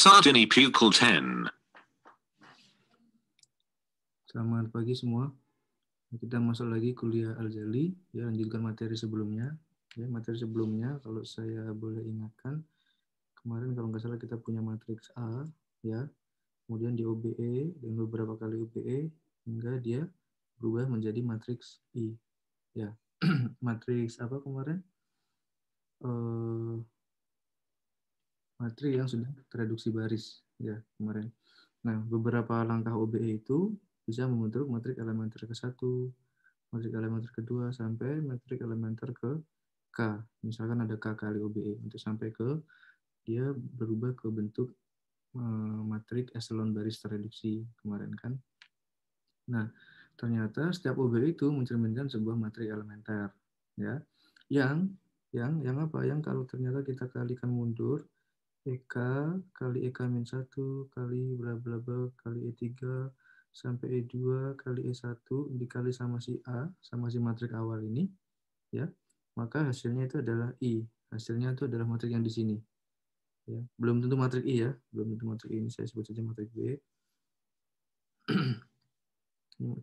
Sardini Pupil 10. Selamat pagi semua. Kita masuk lagi kuliah Al-Jali, ya, lanjutkan materi sebelumnya. Ya, materi sebelumnya, kalau saya boleh ingatkan, kemarin kalau nggak salah kita punya matriks A, ya, kemudian di OBE, dan beberapa kali OBE, hingga dia berubah menjadi matriks I. Ya, matriks apa kemarin? Matriks yang sudah tereduksi baris, ya, kemarin. Nah, beberapa langkah OBE itu bisa membentuk matriks elementer ke-1, matriks elementer kedua, sampai matriks elementer ke K. Misalkan ada K kali OBE. Untuk sampai ke, dia berubah ke bentuk matriks echelon baris tereduksi kemarin kan. Nah, ternyata setiap OBE itu mencerminkan sebuah matriks elementer. Ya, yang apa? Yang kalau ternyata kita kalikan mundur, EK kali EK-1 kali bla bla bla kali E3 sampai E2 kali E1 dikali sama si A, sama si matriks awal ini, ya, maka hasilnya itu adalah I. Hasilnya itu adalah matriks yang di sini. Ya, belum tentu matriks I ya, belum tentu matriks I. Ini saya sebut saja matriks B.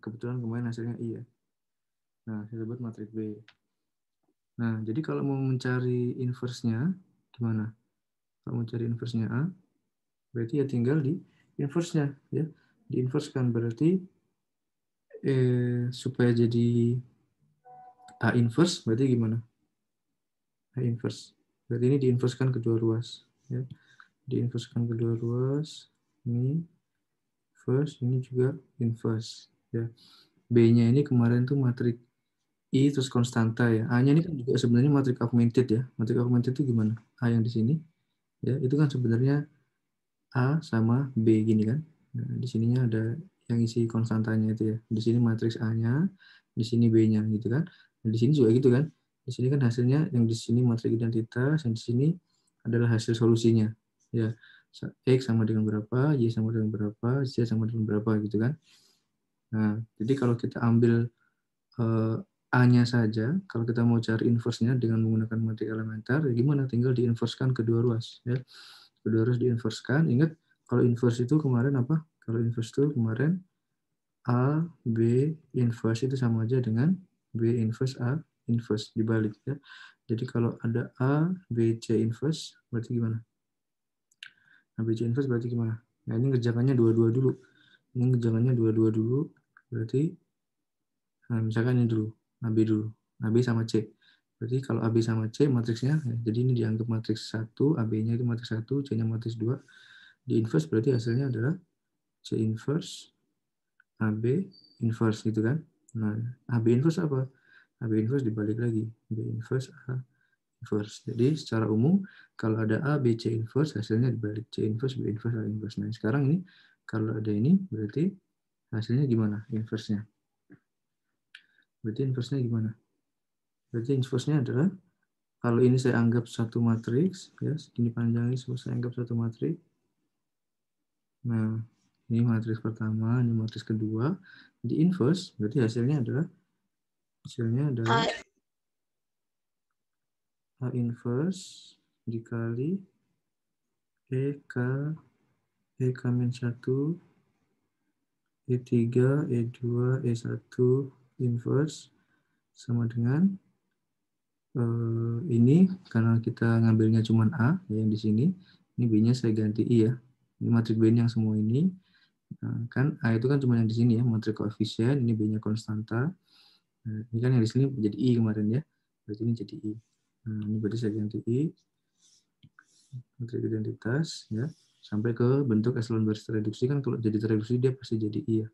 Kebetulan kemarin hasilnya I ya. Nah, saya sebut matriks B. Nah, jadi kalau mau mencari inverse-nya, gimana? Kalau mencari inverse-nya A, berarti ya tinggal di inverse-nya, ya. Diinverskan berarti supaya jadi A inverse berarti gimana? A inverse. Berarti ini diinverskan kedua ruas, ya. Diinverskan kedua ruas. Ini inverse, ini juga inverse, ya. B-nya ini kemarin tuh matriks I terus konstanta ya. A-nya ini kan juga sebenarnya matriks augmented ya. Matriks augmented itu gimana? A yang di sini, ya, itu kan sebenarnya A sama B gini kan. Nah, di sininya ada yang isi konstantanya itu ya. Di sini matriks A-nya, di sini B-nya gitu kan. Nah, di sini juga gitu kan. Di sini kan hasilnya yang di sini matriks identitas, yang di sini adalah hasil solusinya. Ya, X sama dengan berapa, Y sama dengan berapa, Z sama dengan berapa gitu kan. Nah, jadi kalau kita ambil A-nya saja, kalau kita mau cari inverse-nya dengan menggunakan matriks elementer, ya gimana? Tinggal diinverskan kedua ruas. Ya. Kedua ruas diinverskan. Ingat, kalau inverse itu kemarin apa? Kalau inverse itu kemarin A, B, inverse itu sama aja dengan B inverse A, inverse, dibalik. Ya. Jadi kalau ada A, B, C inverse, berarti gimana? A, B, C inverse berarti gimana? Nah, ini ngerjakannya dua-dua dulu. Ini ngerjakannya dua-dua dulu, berarti, nah, misalkan ini dulu. AB dulu. AB sama C. Berarti kalau AB sama C matriksnya, ya, jadi ini dianggap matriks 1, AB-nya itu matriks 1, C-nya matriks 2. Di inverse berarti hasilnya adalah C inverse, AB inverse gitu kan. Nah, AB inverse apa? AB inverse dibalik lagi. B inverse, A inverse. Jadi secara umum kalau ada A, B, C inverse hasilnya dibalik. C inverse, B inverse, A inverse. Nah, sekarang ini kalau ada ini berarti hasilnya gimana inverse-nya? Berarti inverse-nya gimana? Berarti inverse-nya adalah kalau ini saya anggap satu matriks, ya, segini panjangnya saya anggap satu matriks. Nah, ini matriks pertama, ini matriks kedua. Di inverse, berarti hasilnya adalah A inverse dikali EK, EK-1, E3, E2, E1 inverse sama dengan ini karena kita ngambilnya cuma A yang di sini, ini B-nya saya ganti I ya. Ini matriks B yang semua ini. Nah, kan A itu kan cuma yang di sini ya, matriks koefisien, ini B-nya konstanta. Nah, ini kan yang di sini jadi I kemarin ya. Berarti ini jadi I. Nah, ini berarti saya ganti I matriks identitas ya. Sampai ke bentuk echelon baris tereduksi kan kalau jadi tereduksi dia pasti jadi I ya.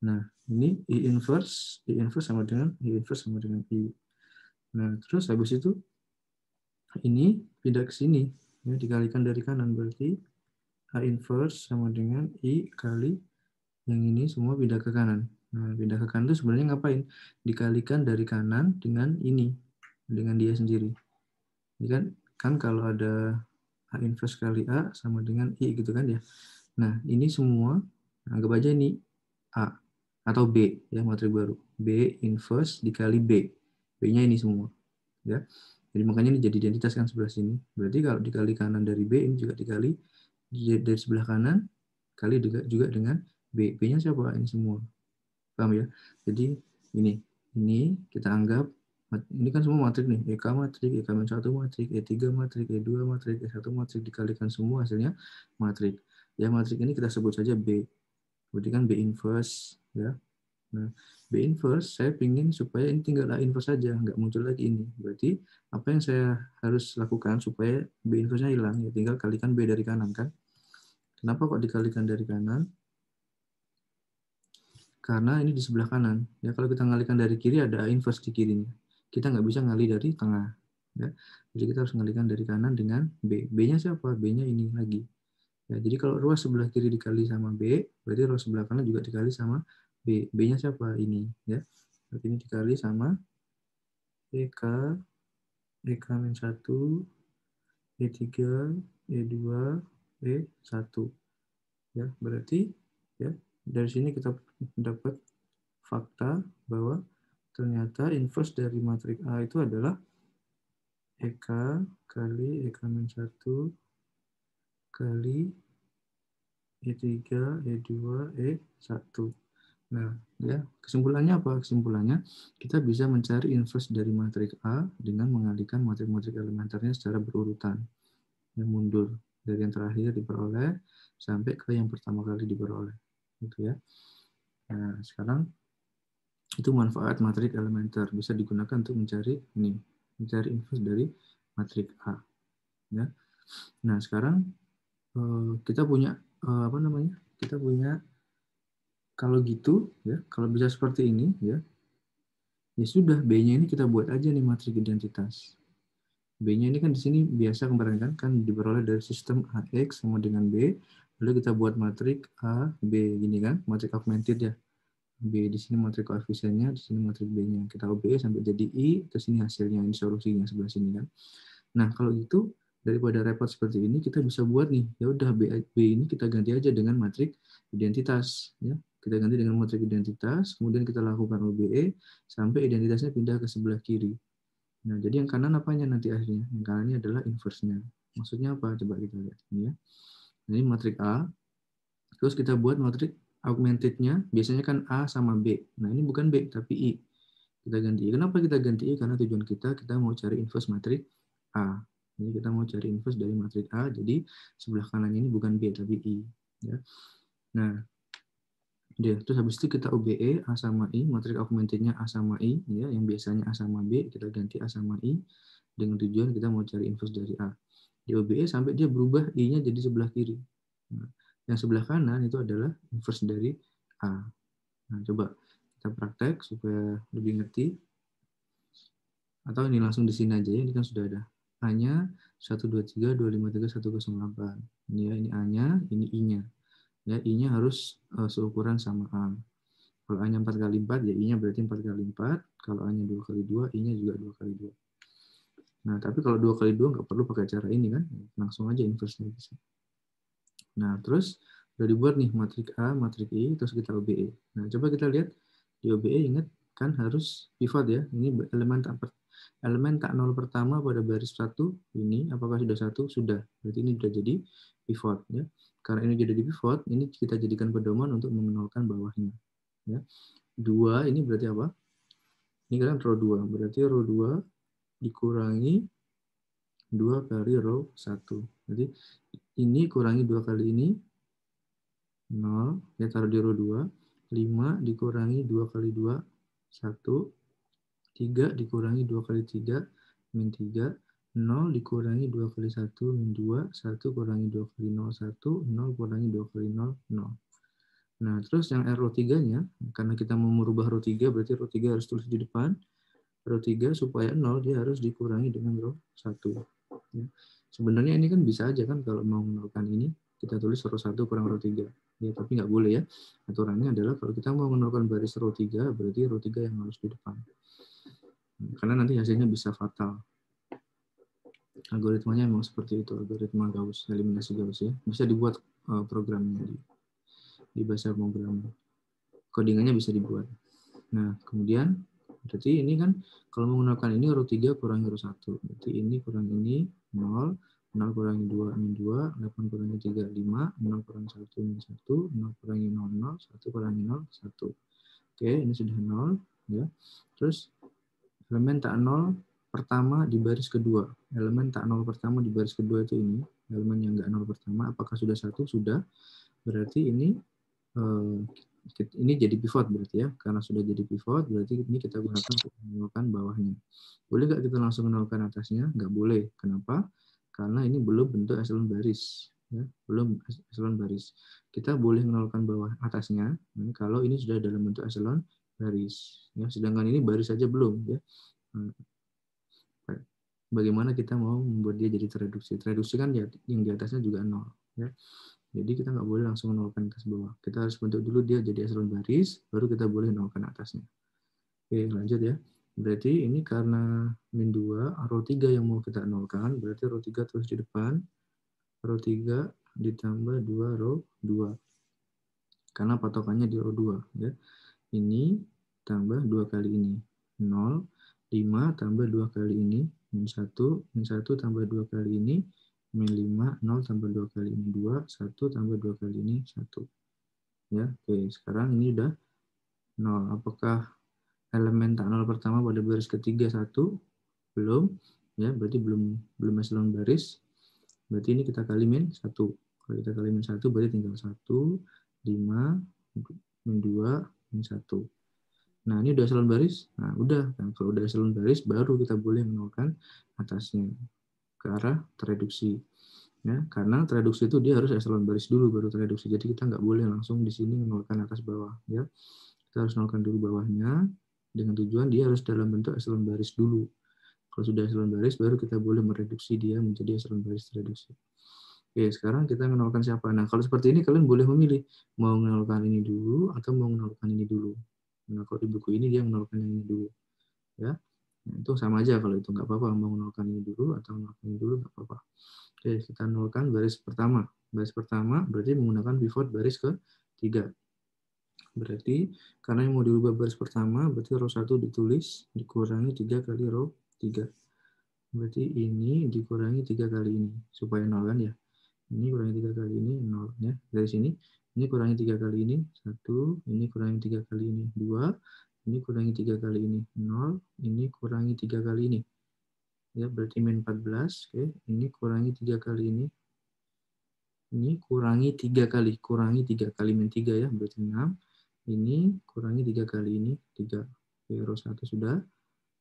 Nah, ini I inverse sama dengan I inverse sama dengan I. Nah, terus habis itu ini pindah ke sini, ya, dikalikan dari kanan, berarti A inverse sama dengan I kali yang ini semua pindah ke kanan. Nah, pindah ke kanan itu sebenarnya ngapain? Dikalikan dari kanan dengan ini, dengan dia sendiri. Ini kan kalau ada A inverse kali A sama dengan I gitu kan ya. Nah, ini semua, anggap aja ini A atau B, ya, matriks baru. B inverse dikali B. B-nya ini semua. Ya. Jadi makanya ini jadi identitas kan sebelah sini. Berarti kalau dikali kanan dari B, ini juga dikali dari sebelah kanan kali juga dengan B. B-nya siapa? Ini semua. Paham ya? Jadi ini kita anggap ini kan semua matrik nih, EK matrik, EK-1 matrik, E3 matrik, E2 matrik, E1 matrik, dikalikan semua hasilnya matrik. Ya, matrik ini kita sebut saja B. Berarti kan B inverse ya. Nah, B inverse saya ingin supaya ini tinggal A inverse saja, nggak muncul lagi ini. Berarti apa yang saya harus lakukan supaya B inverse-nya hilang? Ya tinggal kalikan B dari kanan kan. Kenapa kok dikalikan dari kanan? Karena ini di sebelah kanan. Ya, kalau kita ngalihkan dari kiri ada A inverse di kirinya. Kita nggak bisa ngalih dari tengah. Ya. Jadi kita harus ngalihkan dari kanan dengan B. B-nya siapa? B-nya ini lagi. Ya, jadi kalau ruas sebelah kiri dikali sama B, berarti ruas sebelah kanan juga dikali sama B. B-nya siapa? Ini. Ya. Berarti ini dikali sama EK, EK-1, E3, E2, E1. Ya, berarti ya dari sini kita dapat fakta bahwa ternyata inverse dari matrik A itu adalah EK kali EK-1 kali E3, E2, E1. Nah, ya, kesimpulannya apa? Kesimpulannya kita bisa mencari inverse dari matrik A dengan mengalihkan matrik-matrik elementernya secara berurutan. Yang mundur dari yang terakhir diperoleh sampai ke yang pertama kali diperoleh. Gitu ya. Nah, sekarang itu manfaat matrik elementer bisa digunakan untuk mencari inverse dari matrik A. Ya. Nah sekarang kita punya Kita punya kalau gitu ya, kalau bisa seperti ini ya sudah B-nya ini kita buat aja nih matrik identitas. B-nya ini kan di sini biasa kemarin kan diperoleh dari sistem AX sama dengan B, lalu kita buat matrik A B gini kan, matrik augmented ya. B di sini matrik koefisiennya, di sini matrik B-nya. Kita OB sampai jadi I, terus ini hasilnya, ini solusinya sebelah sini kan. Nah, kalau gitu daripada repot seperti ini kita bisa buat nih, ya udah B ini kita ganti aja dengan matrik identitas ya. Kita ganti dengan matrik identitas, kemudian kita lakukan OBE sampai identitasnya pindah ke sebelah kiri. Nah, jadi yang kanan apanya nanti akhirnya? Yang kanan ini adalah inverse-nya. Maksudnya apa? Coba kita lihat ini ya. Ini matrik A, terus kita buat matrik augmented-nya, biasanya kan A sama B. Nah, ini bukan B, tapi I. Kita ganti I. Kenapa kita ganti I? Karena tujuan kita mau cari inverse matrik A. Jadi kita mau cari inverse dari matrik A, jadi sebelah kanan ini bukan B, tapi I. Ya. Nah, terus habis itu kita OBE, A sama I, matrik augmented-nya A sama I, ya, yang biasanya A sama B, kita ganti A sama I, dengan tujuan kita mau cari inverse dari A. Di OBE sampai dia berubah I-nya jadi sebelah kiri. Nah, yang sebelah kanan itu adalah inverse dari A. Nah, coba kita praktek supaya lebih ngerti. Atau ini langsung di sini aja ya, ini kan sudah ada. A-nya 123, 253, 108. Ini ya, ini A-nya, ini I-nya. Ya, I-nya harus seukuran sama A. Kalau A-nya 4 kali 4, ya I-nya berarti 4 kali 4. Kalau A-nya 2 kali 2, I-nya juga 2 kali 2. Nah, tapi kalau 2 kali 2 nggak perlu pakai cara ini kan. Langsung aja inverse-nya bisa. Nah, terus udah dibuat nih matrik A, matrik I, terus kita OBE. Nah, coba kita lihat di OBE, ingat kan harus pivot ya. Ini elemen tak nol pertama pada baris 1 ini apakah sudah 1? Sudah. Berarti ini sudah jadi pivot ya. Karena ini jadi pivot, ini kita jadikan pedoman untuk mengenalkan bawahnya. Ya. 2 ini berarti apa? Ini kan row 2. Berarti row 2 dikurangi 2 kali row 1. Jadi ini kurangi 2 kali ini 0, ya taruh di row 2, 5 dikurangi 2 kali 2, 1, 3 dikurangi 2 kali 3, min 3, 0 dikurangi 2 kali 1, min 2, 1 kurangi 2 kali 0, 1, 0 kurangi 2 kali 0, 0. Nah, terus yang row 3-nya, karena kita mau merubah row 3, berarti row 3 harus tulis di depan. Row 3 supaya 0, dia harus dikurangi dengan row 1. Ya. Sebenarnya ini kan bisa aja kan kalau mau menurunkan ini, kita tulis row 1 kurang row 3. Ya, tapi nggak boleh ya. Aturannya adalah kalau kita mau menurunkan baris row 3, berarti row 3 yang harus di depan. Karena nanti hasilnya bisa fatal. Algoritmanya memang seperti itu, algoritma Gauss, eliminasi Gauss ya. Bisa dibuat programnya di bahasa pemrograman. Codingannya bisa dibuat. Nah, kemudian berarti ini kan kalau menggunakan ini row 3 kurang row 1. Berarti ini kurang ini 0, 0 kurangi 2, min 2, 8 kurangi 3, 5, 0 kurangi 1, min 1, 0 kurangi 0, 0, 1 kurangi 0, 1. Oke, ini sudah 0. Ya. Terus, elemen tak 0 pertama di baris kedua. Elemen tak 0 pertama di baris kedua itu ini. Elemen yang enggak 0 pertama, apakah sudah 1? Sudah. Berarti ini jadi pivot berarti ya. Karena sudah jadi pivot, berarti ini kita gunakan untuk menolkan bawahnya. Boleh nggak kita langsung menolkan atasnya? Nggak boleh. Kenapa? Karena ini belum bentuk echelon baris. Ya, belum echelon baris. Kita boleh menolkan bawah atasnya kalau ini sudah dalam bentuk echelon baris. Ya, sedangkan ini baris saja belum. Ya. Bagaimana kita mau membuat dia jadi tereduksi? Tereduksi kan yang di atasnya juga 0. Ya. Jadi kita nggak boleh langsung nolkan atas bawah. Kita harus bentuk dulu dia jadi echelon baris, baru kita boleh nolkan atasnya. Oke, lanjut ya. Berarti ini karena min 2, row 3 yang mau kita nolkan, berarti row 3 terus di depan, row 3 ditambah 2 row 2. Karena patokannya di row 2. Ya. Ini tambah 2 kali ini. 0, 5 tambah 2 kali ini, min 1 tambah 2 kali ini, min 5, 0 tambah 2 kali ini, 2, 1 tambah 2 kali ini, 1. Ya, oke, sekarang ini udah 0. Apakah elemen tak 0 pertama pada baris ketiga 1? Belum. Ya, berarti belum echelon baris. Berarti ini kita kali min 1. Kalau kita kali min 1, berarti tinggal 1, 5, min 2, min 1. Nah, ini udah echelon baris. Nah, udah. Nah, kalau udah echelon baris, baru kita boleh menolkan atasnya ke arah tereduksi. Ya, karena tereduksi itu dia harus echelon baris dulu baru tereduksi. Jadi kita nggak boleh langsung di sini menolkan atas bawah. Ya, kita harus nolkan dulu bawahnya dengan tujuan dia harus dalam bentuk echelon baris dulu. Kalau sudah echelon baris, baru kita boleh mereduksi dia menjadi echelon baris tereduksi. Oke, sekarang kita menolkan siapa? Nah, kalau seperti ini kalian boleh memilih mau menolkan ini dulu atau mau menolkan ini dulu. Nah, kalau di buku ini dia menolkan yang ini dulu. Ya, nah, itu sama aja kalau itu nggak apa-apa mau menolkan ini dulu atau menolkan ini dulu nggak apa-apa. Oke, kita nolkan baris pertama. Baris pertama berarti menggunakan pivot baris ke-3. Berarti karena yang mau dirubah baris pertama, berarti row 1 ditulis dikurangi 3 kali row 3. Berarti ini dikurangi 3 kali ini supaya 0 kan ya. Ini kurangi 3 kali ini 0 ya. Dari sini ini kurangi 3 kali ini 1, ini kurangi 3 kali ini 2, ini kurangi 3 kali ini 0, ini kurangi 3 kali ini. Ya, berarti min 14. Oke, ini kurangi 3 kali ini. Ini kurangi 3 kali, min 3 ya, berarti 6. Ini kurangi 3 kali ini 3. Oke, row 1 sudah.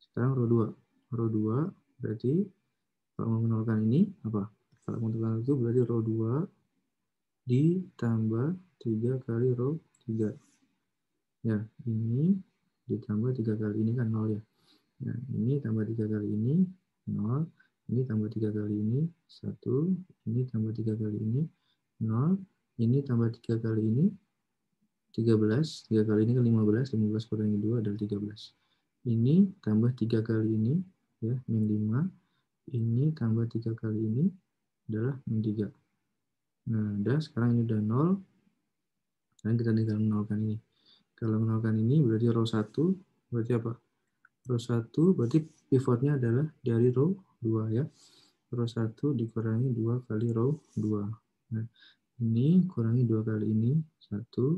Sekarang row 2. Row 2 berarti kalau menolkan ini apa? Kalau menolkan itu berarti row 2 ditambah 3 kali row 3. Ya, ini ditambah 3 kali ini kan 0 ya. Nah, ini tambah 3 kali ini 0, ini tambah 3 kali ini 1, ini tambah 3 kali ini 0, ini tambah 3 kali ini 13, 3 kali ini kan 15, 15 kurangi 2 adalah 13. Ini tambah 3 kali ini ya, min 5, ini tambah 3 kali ini adalah min 3. Nah, udah sekarang ini udah 0. Dan kita tinggal menolkan ini. Kalau menolkan ini berarti row 1 berarti apa? Row 1 berarti pivotnya adalah dari row 2 ya. Row 1 dikurangi 2 kali row 2. Nah, ini kurangi 2 kali ini 1,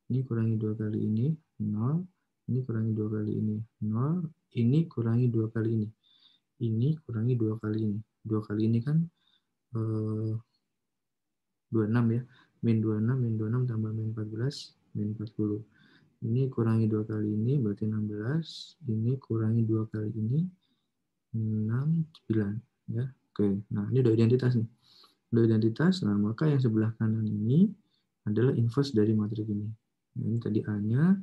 ini kurangi 2 kali ini 0, ini kurangi 2 kali ini 0, ini kurangi 2 kali ini. Ini kurangi 2 kali ini. 2 kali ini kan 26 ya. Min 26, min 26 tambah min 14, min 40. Ini kurangi 2 kali ini, berarti 16. Ini kurangi 2 kali ini, 6, 9. Ya. Oke, nah ini udah identitas nih. Udah identitas, nah maka yang sebelah kanan ini adalah inverse dari matriks ini. Nah, ini tadi A-nya,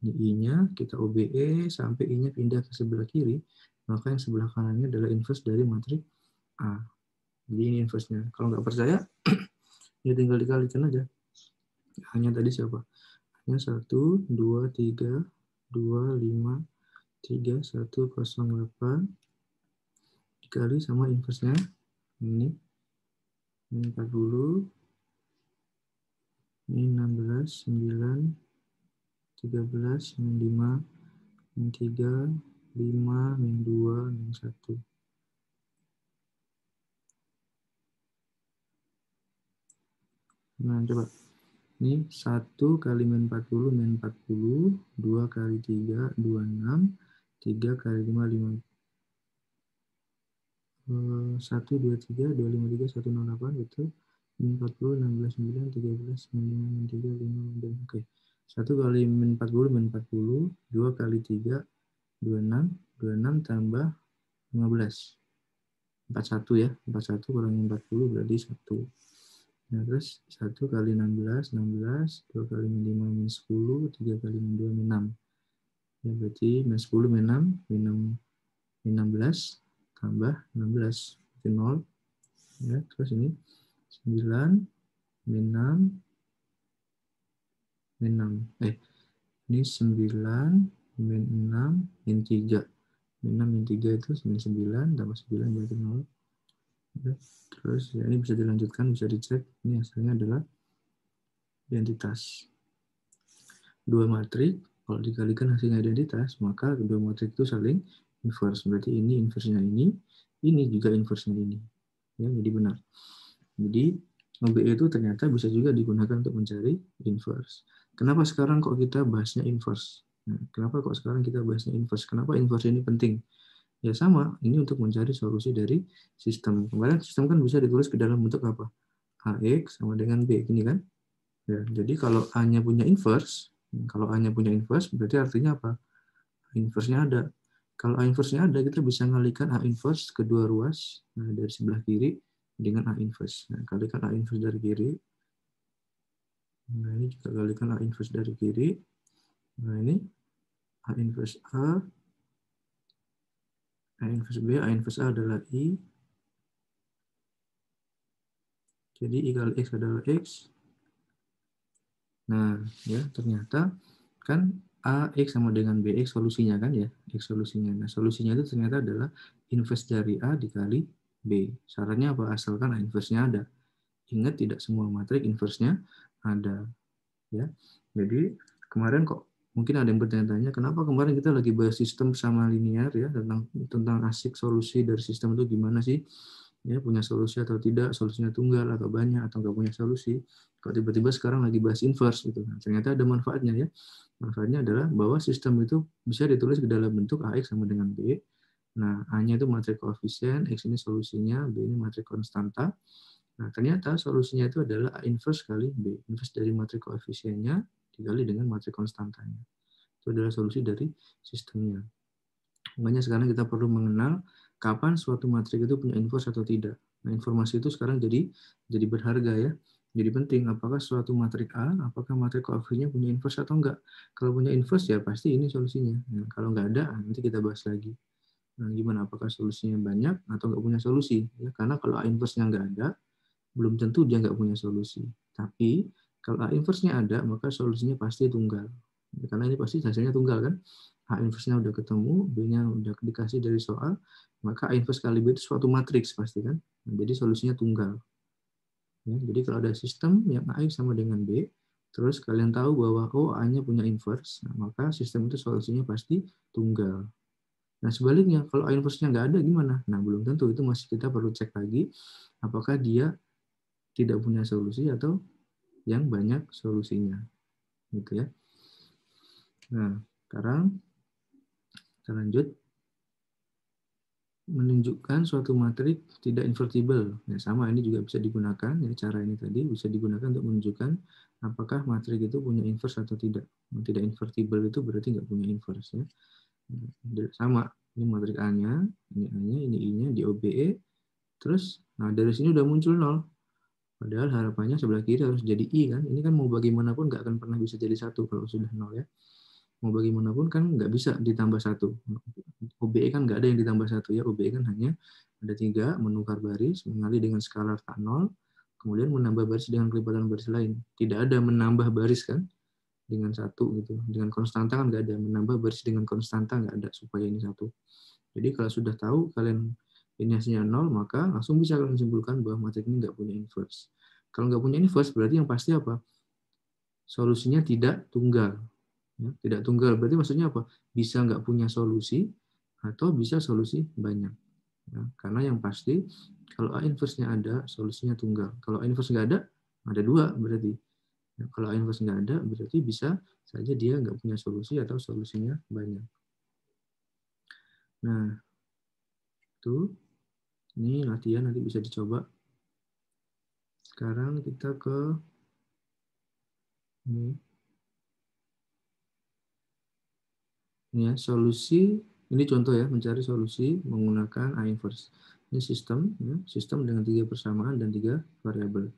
ini I-nya, kita OBE, sampai I-nya pindah ke sebelah kiri, maka yang sebelah kanannya adalah inverse dari matriks A. Jadi ini inverse-nya. Kalau nggak percaya, ya tinggal dikalikan aja. Hanya tadi siapa? Hanya 1, 2, 3, 2, 5, 3, 1, 0, 8 dikali sama inverse-nya. Ini 40, ini 16, 9, 13, min 5, min 3, 5, min 2, min 1. Nah, coba. Ini 1 kali min 40, min 40, 2 kali 3, 26, 3 kali 5, 5. 1, 2, 3, 2, 5, 3, 1, 0, 8, betul. Min 40, 16, 9, 13, min 5, min 3, 5, min 2. Oke. 1 kali min 40, min 40, 2 kali 3, 26, 26 tambah 15. 41 ya, 41 kurangi 40 berarti 1. Nah, terus 1 kali 16, 16, 2 kali min 5, min 10, 3 kali min 2, min 6. Ya, berarti min 10, min 6, min 16, tambah 16, berarti 0. Ya, terus ini 9, min 6, min 6. Ini 9, min 6, min 3. Min 6, min 3 itu min 9, tambah 9 berarti 0. Ya, terus ya, ini bisa dilanjutkan, bisa dicek. Ini hasilnya adalah identitas. Dua matrik, kalau dikalikan hasilnya identitas, maka kedua matrik itu saling inverse. Berarti ini inversenya ini juga inversenya ini. Ya, jadi benar. Jadi, OBE itu ternyata bisa juga digunakan untuk mencari inverse. Kenapa sekarang kok kita bahasnya inverse? Nah, kenapa kok sekarang kita bahasnya inverse? Kenapa inverse ini penting? Ya sama, ini untuk mencari solusi dari sistem. Kemarin sistem kan bisa ditulis ke dalam bentuk apa? AX sama dengan B, gini kan? Ya, jadi kalau A-nya punya inverse, berarti artinya apa? Inverse-nya ada. Kalau A inverse-nya ada, kita bisa ngalihkan A inverse ke dua ruas dari sebelah kiri dengan A inverse. Nah, kalikan A inverse dari kiri. Nah, ini juga kalikan A inverse dari kiri. Nah, ini A inverse A, A inverse B, A inverse A adalah I. Jadi I kali X adalah X. Nah, ya ternyata kan AX sama dengan BX solusinya kan ya, X solusinya. Nah, solusinya itu ternyata adalah inverse dari A dikali B. Syaratnya apa? Asalkan A inverse-nya ada. Ingat tidak semua matrik inverse-nya ada. Ya. Jadi kemarin kok mungkin ada yang bertanya-tanya, kenapa kemarin kita lagi bahas sistem sama linear ya, tentang asik solusi dari sistem itu gimana sih? Ya, punya solusi atau tidak, solusinya tunggal atau banyak atau nggak punya solusi. Kok tiba-tiba sekarang lagi bahas inverse gitu. Nah, ternyata ada manfaatnya ya. Manfaatnya adalah bahwa sistem itu bisa ditulis ke dalam bentuk AX sama dengan B. Nah, A-nya itu matrik koefisien, X ini solusinya, B ini matrik konstanta. Nah, ternyata solusinya itu adalah A inverse kali B. Inverse dari matrik koefisiennya dikali dengan matrik konstantanya. Itu adalah solusi dari sistemnya. Makanya sekarang kita perlu mengenal kapan suatu matrik itu punya inverse atau tidak. Nah, informasi itu sekarang jadi berharga ya. Jadi penting, apakah suatu matrik A, apakah matrik koefisiennya punya inverse atau enggak. Kalau punya inverse ya pasti ini solusinya. Nah, kalau enggak ada, nanti kita bahas lagi. Nah, gimana, apakah solusinya banyak atau enggak punya solusi. Ya, karena kalau A inverse-nya enggak ada, belum tentu dia enggak punya solusi. Tapi, kalau A inverse-nya ada, maka solusinya pasti tunggal. Ya, karena ini pasti hasilnya tunggal kan. A inverse-nya udah ketemu, B-nya udah dikasih dari soal, maka A inverse kali B itu suatu matriks pasti kan. Nah, jadi solusinya tunggal. Ya, jadi kalau ada sistem yang A sama dengan B, terus kalian tahu bahwa A-nya punya inverse, nah, maka sistem itu solusinya pasti tunggal. Nah, sebaliknya, kalau A inverse-nya nggak ada, gimana? Nah, belum tentu. Itu masih kita perlu cek lagi, apakah dia tidak punya solusi atau yang banyak solusinya. Gitu ya. Nah, sekarang kita lanjut. Menunjukkan suatu matrik tidak invertible. Ya, sama, ini juga bisa digunakan, ya, cara ini tadi bisa digunakan untuk menunjukkan apakah matrik itu punya inverse atau tidak. Tidak invertible itu berarti nggak punya inverse. Ya. Sama, ini matrik A-nya, ini A-nya, ini I-nya, di OBE, terus nah dari sini udah muncul 0. Padahal harapannya sebelah kiri harus jadi I kan. Ini kan mau bagaimanapun nggak akan pernah bisa jadi 1 kalau sudah 0 ya. Mau bagaimanapun kan nggak bisa ditambah 1. OBE kan nggak ada yang ditambah 1 ya. OBE kan hanya ada 3, menukar baris, mengalih dengan skalar K0, kemudian menambah baris dengan kelipatan baris lain. Tidak ada menambah baris kan dengan 1 gitu. Dengan konstanta kan nggak ada. Menambah baris dengan konstanta nggak ada supaya ini 1. Jadi kalau sudah tahu kalian ini hasilnya 0, maka langsung bisa kalian simpulkan bahwa matrik ini nggak punya inverse. Kalau nggak punya inverse berarti yang pasti apa? Solusinya tidak tunggal. Ya, tidak tunggal berarti maksudnya apa? Bisa nggak punya solusi atau bisa solusi banyak. Ya, karena yang pasti kalau A inverse-nya ada, solusinya tunggal. Kalau A inverse nggak ada, Ada 2 berarti. Nah, kalau A inverse nggak ada, berarti bisa saja dia nggak punya solusi atau solusinya banyak. Nah, itu ini latihan nanti bisa dicoba. Sekarang kita ke ini. Ini ya, solusi, ini contoh ya, mencari solusi menggunakan A inverse. Ini sistem, ya, sistem dengan 3 persamaan dan 3 variabel.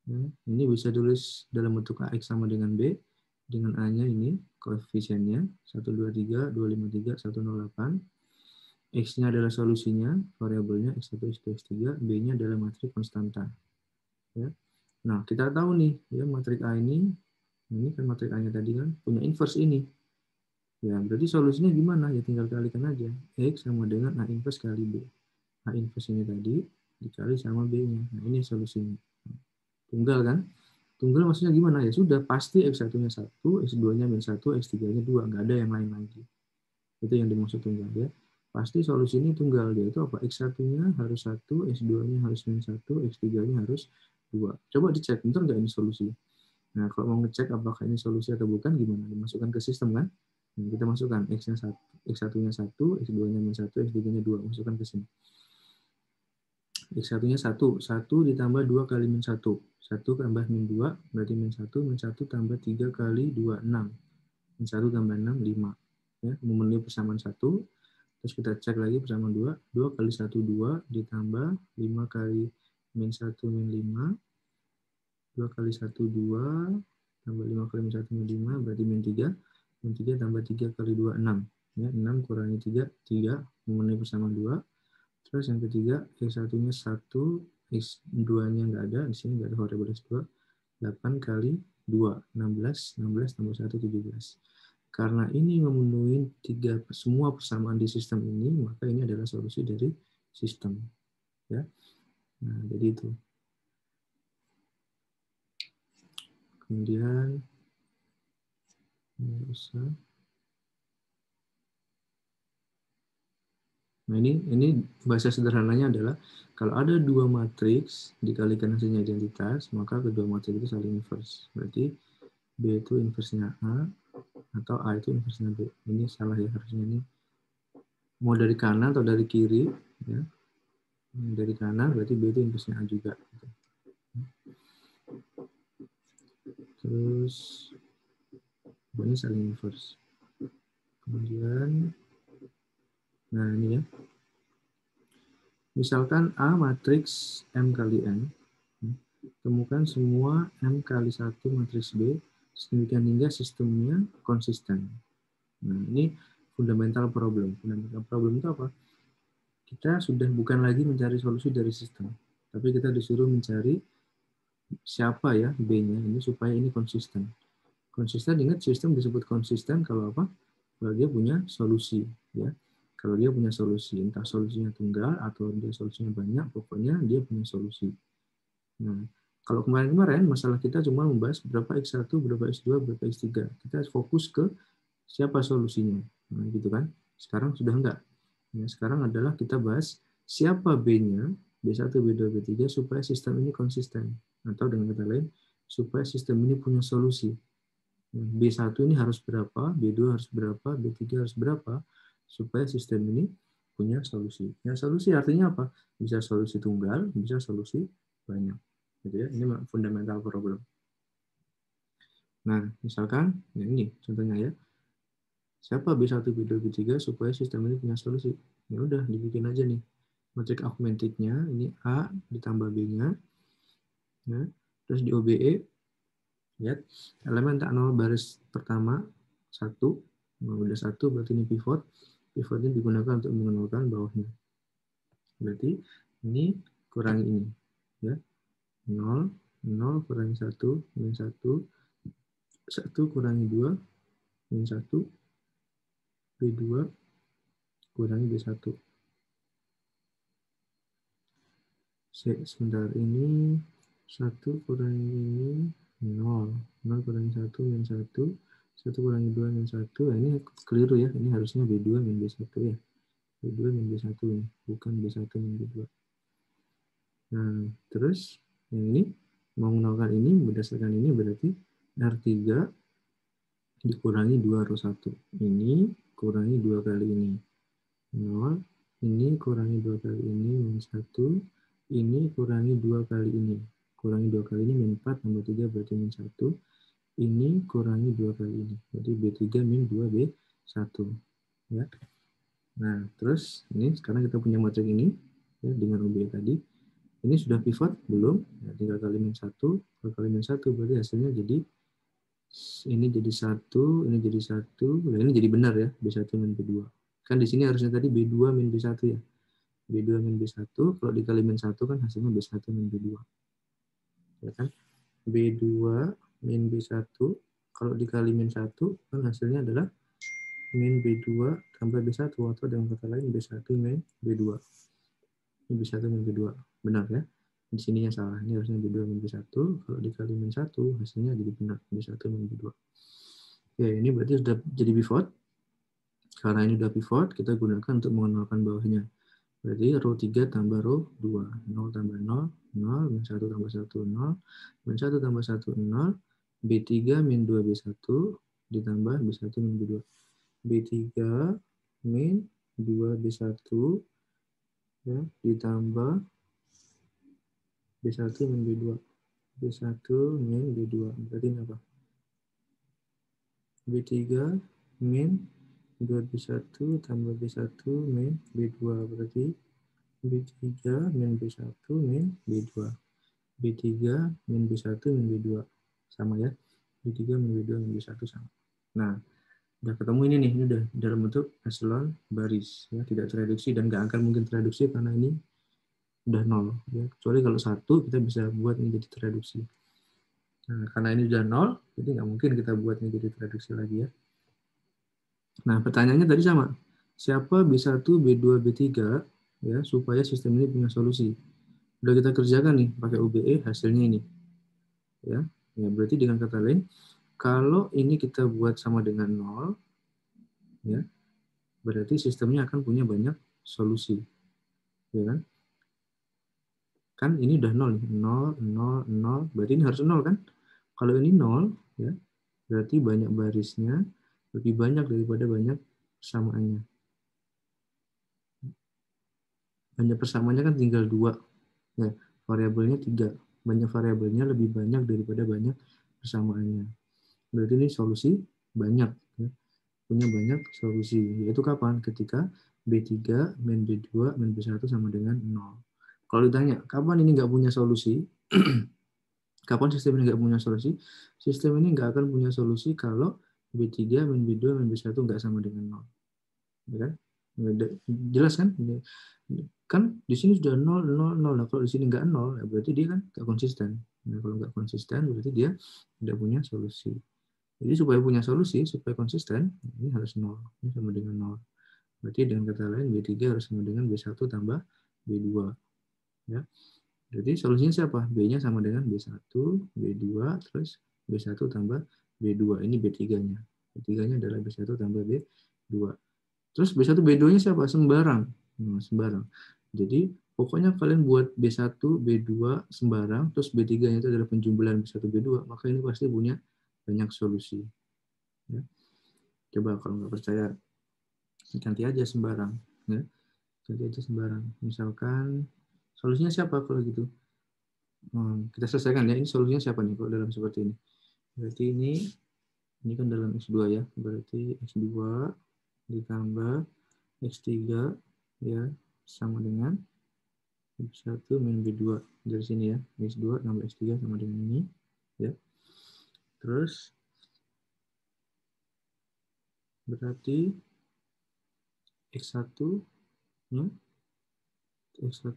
Ya, ini bisa tulis dalam bentuk AX sama dengan B, dengan A-nya ini, koefisiennya, 1, 2, 3, 2, 5, 3, 1, 0, 8. X-nya adalah solusinya, variabelnya X1, X2, X3, B-nya adalah matrik konstanta. Ya. Nah, kita tahu nih, ya, matrik A ini kan matrik A-nya tadi kan, punya inverse ini. Ya, berarti solusinya gimana? Ya tinggal kalikan aja. X sama dengan A inverse kali B. A inverse ini tadi dikali sama B-nya. Nah, ini solusinya. Tunggal kan? Tunggal maksudnya gimana? Ya sudah, pasti X1-nya 1, X2-nya -1, X3-nya 2. Nggak ada yang lain lagi. Itu yang dimaksud tunggal ya. Pasti solusi ini tunggal. Yaitu apa? X1-nya harus 1, X2-nya harus -1, X3-nya harus 2. Coba dicek, bentar nggak ini solusi? Nah, kalau mau ngecek apakah ini solusi atau bukan, gimana? Dimasukkan ke sistem kan? Nah, kita masukkan X-nya 1, X1-nya 1, X2-nya -1, X3-nya 2. Masukkan ke sini. X1-nya 1. 1 ditambah 2 kali -1. 1 tambah -2, berarti -1. -1 tambah 3 kali 2, 6. -1 tambah 6, 5. Ya, memenuhi persamaan 1. Terus kita cek lagi persamaan 2. 2 kali 1, 2. Ditambah 5 kali -1, -5. 2 kali 1, 2. Tambah 5 kali -1, -5. Berarti -3. -3 tambah 3 kali 2, 6. Ya, 6 kurangi 3, 3. Memenuhi persamaan 2. Terus yang ketiga, X1-nya 1, X2-nya nggak ada. Di sini nggak ada variabel X2. 8 kali 2, 16. 16 tambah 1, 17. Karena ini memenuhi semua persamaan di sistem ini, maka ini adalah solusi dari sistem. Ya. Nah, jadi itu. Kemudian ini bisa. Nah, ini bahasa sederhananya adalah kalau ada 2 matriks dikalikan hasilnya identitas, maka kedua matriks itu saling inverse. Berarti B itu inversenya A atau A itu inversenya B. Ini salah ya, harusnya ini mau dari kanan atau dari kiri ya. Dari kanan berarti B itu inversenya A juga. Terus ini saling inverse. Kemudian nah ini ya. Misalkan A matriks M kali N, temukan semua M kali 1 matriks B, sedemikian hingga sistemnya konsisten. Nah, ini fundamental problem. Fundamental problem itu apa? Kita sudah bukan lagi mencari solusi dari sistem, tapi kita disuruh mencari siapa ya B-nya ini supaya ini konsisten. Konsisten, ingat sistem disebut konsisten kalau apa? Kalau dia punya solusi, ya. Kalau dia punya solusi, entah solusinya tunggal atau dia solusinya banyak, pokoknya dia punya solusi. Nah, kalau kemarin-kemarin masalah kita cuma membahas berapa X1, berapa X2, berapa X3. Kita fokus ke siapa solusinya. Nah, gitu kan. Sekarang sudah enggak. Ya, sekarang adalah kita bahas siapa B-nya, B1, B2, B3, supaya sistem ini konsisten. Atau dengan kata lain, supaya sistem ini punya solusi. B1 ini harus berapa, B2 harus berapa, B3 harus berapa, supaya sistem ini punya solusi. Ya, solusi artinya apa? Bisa solusi tunggal, bisa solusi banyak. Gitu ya. Ini fundamental problem. Nah, misalkan, ya ini contohnya ya. Siapa B1, B2, B3 supaya sistem ini punya solusi? Ya udah, dibikin aja nih. Matrik augmented-nya, ini A ditambah B-nya. Ya. Terus di OBE, lihat, elemen tak nol baris pertama, 1. Nah, udah 1, berarti ini pivot. Pivot ini digunakan untuk mengenalkan bawahnya. Berarti ini kurangi ini. Ya. 0, 0 kurangi 1, min 1. 1 kurangi 2, min 1. B2 kurangi B1. Sebentar, ini 1 kurangi ini 0. 0 kurangi 1 min 1. 1 kurangi 2 min 1. Nah, ini keliru ya. Ini harusnya B2 min B1 ya. B2 min B1 bukan B1 min B2. Nah, terus yang ini mengenalkan ini berdasarkan ini berarti R3 dikurangi 2 row 1. Ini kurangi 2 kali ini. 0. Ini kurangi 2 kali ini, min 1. Ini kurangi 2 kali ini. Kurangi 2 kali ini, min 4, tambah 3 berarti min 1. Ini kurangi 2 kali ini. Berarti B3 min 2B1. Ya. Nah, terus ini sekarang kita punya matrik ini ya, dengan OB tadi. Ini sudah pivot? Belum. Ya, tinggal kali min 1. Kalau kali min 1 berarti hasilnya jadi ini jadi 1, ini jadi 1, nah ini jadi benar ya, B1 min B2. Kan di sini harusnya tadi B2 min B1 ya. B2 min B1, kalau dikali min 1 kan hasilnya B1 min B2. Ya kan? B2 min B1, kalau dikali min 1 kan hasilnya adalah min B2 tambah B1, atau dengan kata lain B1 min B2. Ini B1 min B2. Benar ya? Di sininya salah. Ini harusnya B2 min B1. Kalau dikali min 1, hasilnya jadi benar. B1 min B2. Oke, ini berarti sudah jadi pivot. Karena ini sudah pivot, kita gunakan untuk mengenalkan bawahnya. Berarti row 3 tambah row 2. 0 tambah 0, 0. Min 1 tambah 1, 0. Min 1 tambah 1, 0. B3 min 2B1 ditambah B1 min B2. B3 min 2B1 ya, ditambah B1 min B2. B1 min B2. Berarti ini apa? B3 min 2B1 tambah B1 min B2. Berarti B3 min B1 min B2. B3 min B1 min B2. Sama ya. B3 min B2 min B1 sama. Nah, udah ketemu ini nih. Ini udah dalam bentuk echelon baris. Ya, tidak tereduksi dan nggak akan mungkin tereduksi karena ini udah 0. Ya. Kecuali kalau 1 kita bisa buat ini jadi tereduksi. Nah, karena ini udah 0, jadi nggak mungkin kita buat ini jadi tereduksi lagi ya. Nah, pertanyaannya tadi sama. Siapa B1, B2, B3 ya supaya sistem ini punya solusi? Udah kita kerjakan nih pakai OBE, hasilnya ini. Ya. Ya, berarti dengan kata lain, kalau ini kita buat sama dengan 0 ya, berarti sistemnya akan punya banyak solusi. Ya kan? Kan ini udah 0 nih. 0, 0, 0, berarti ini harus 0 kan? Kalau ini 0 ya, berarti banyak barisnya lebih banyak daripada banyak persamaannya. Banyak persamaannya kan tinggal 2. Ya, variabelnya 3. Banyak variabelnya lebih banyak daripada banyak persamaannya. Berarti ini solusi banyak. Ya. Punya banyak solusi. Yaitu kapan? Ketika B3 min B2 min B1 sama dengan 0. Kalau ditanya, kapan ini nggak punya solusi? Kapan sistem ini nggak punya solusi? Sistem ini nggak akan punya solusi kalau B3 min B2 min B1 nggak sama dengan 0. Ya kan? Jelas kan? Kan di sini sudah 0, 0, 0. Nah, kalau di sini nggak 0, ya berarti dia kan nggak konsisten. Nah, kalau nggak konsisten, berarti dia tidak punya solusi. Jadi supaya punya solusi, supaya konsisten, ini harus 0. Ini sama dengan 0. Berarti dengan kata lain, B3 harus sama dengan B1 tambah B2. Ya. Jadi solusinya siapa? B-nya sama dengan B1, B2, terus B1 tambah B2. Ini B3-nya. B3-nya adalah B1 tambah B2. Terus B1, B2-nya siapa? Sembarang. Nah, sembarang. Jadi pokoknya kalian buat B1, B2 sembarang, terus B3-nya itu adalah penjumlahan B1, B2, maka ini pasti punya banyak solusi. Ya. Coba kalau nggak percaya, ganti aja sembarang. Ya. Ganti aja sembarang. Misalkan, solusinya siapa kalau gitu? Kita selesaikan ya. Ini solusinya siapa nih kalau dalam seperti ini? Berarti ini kan dalam X2 ya. Berarti X2 ditambah X3 ya sama dengan X1 min B2 dari sini ya. X2 tambah X3 sama dengan ini ya. Terus berarti X1 ya. X1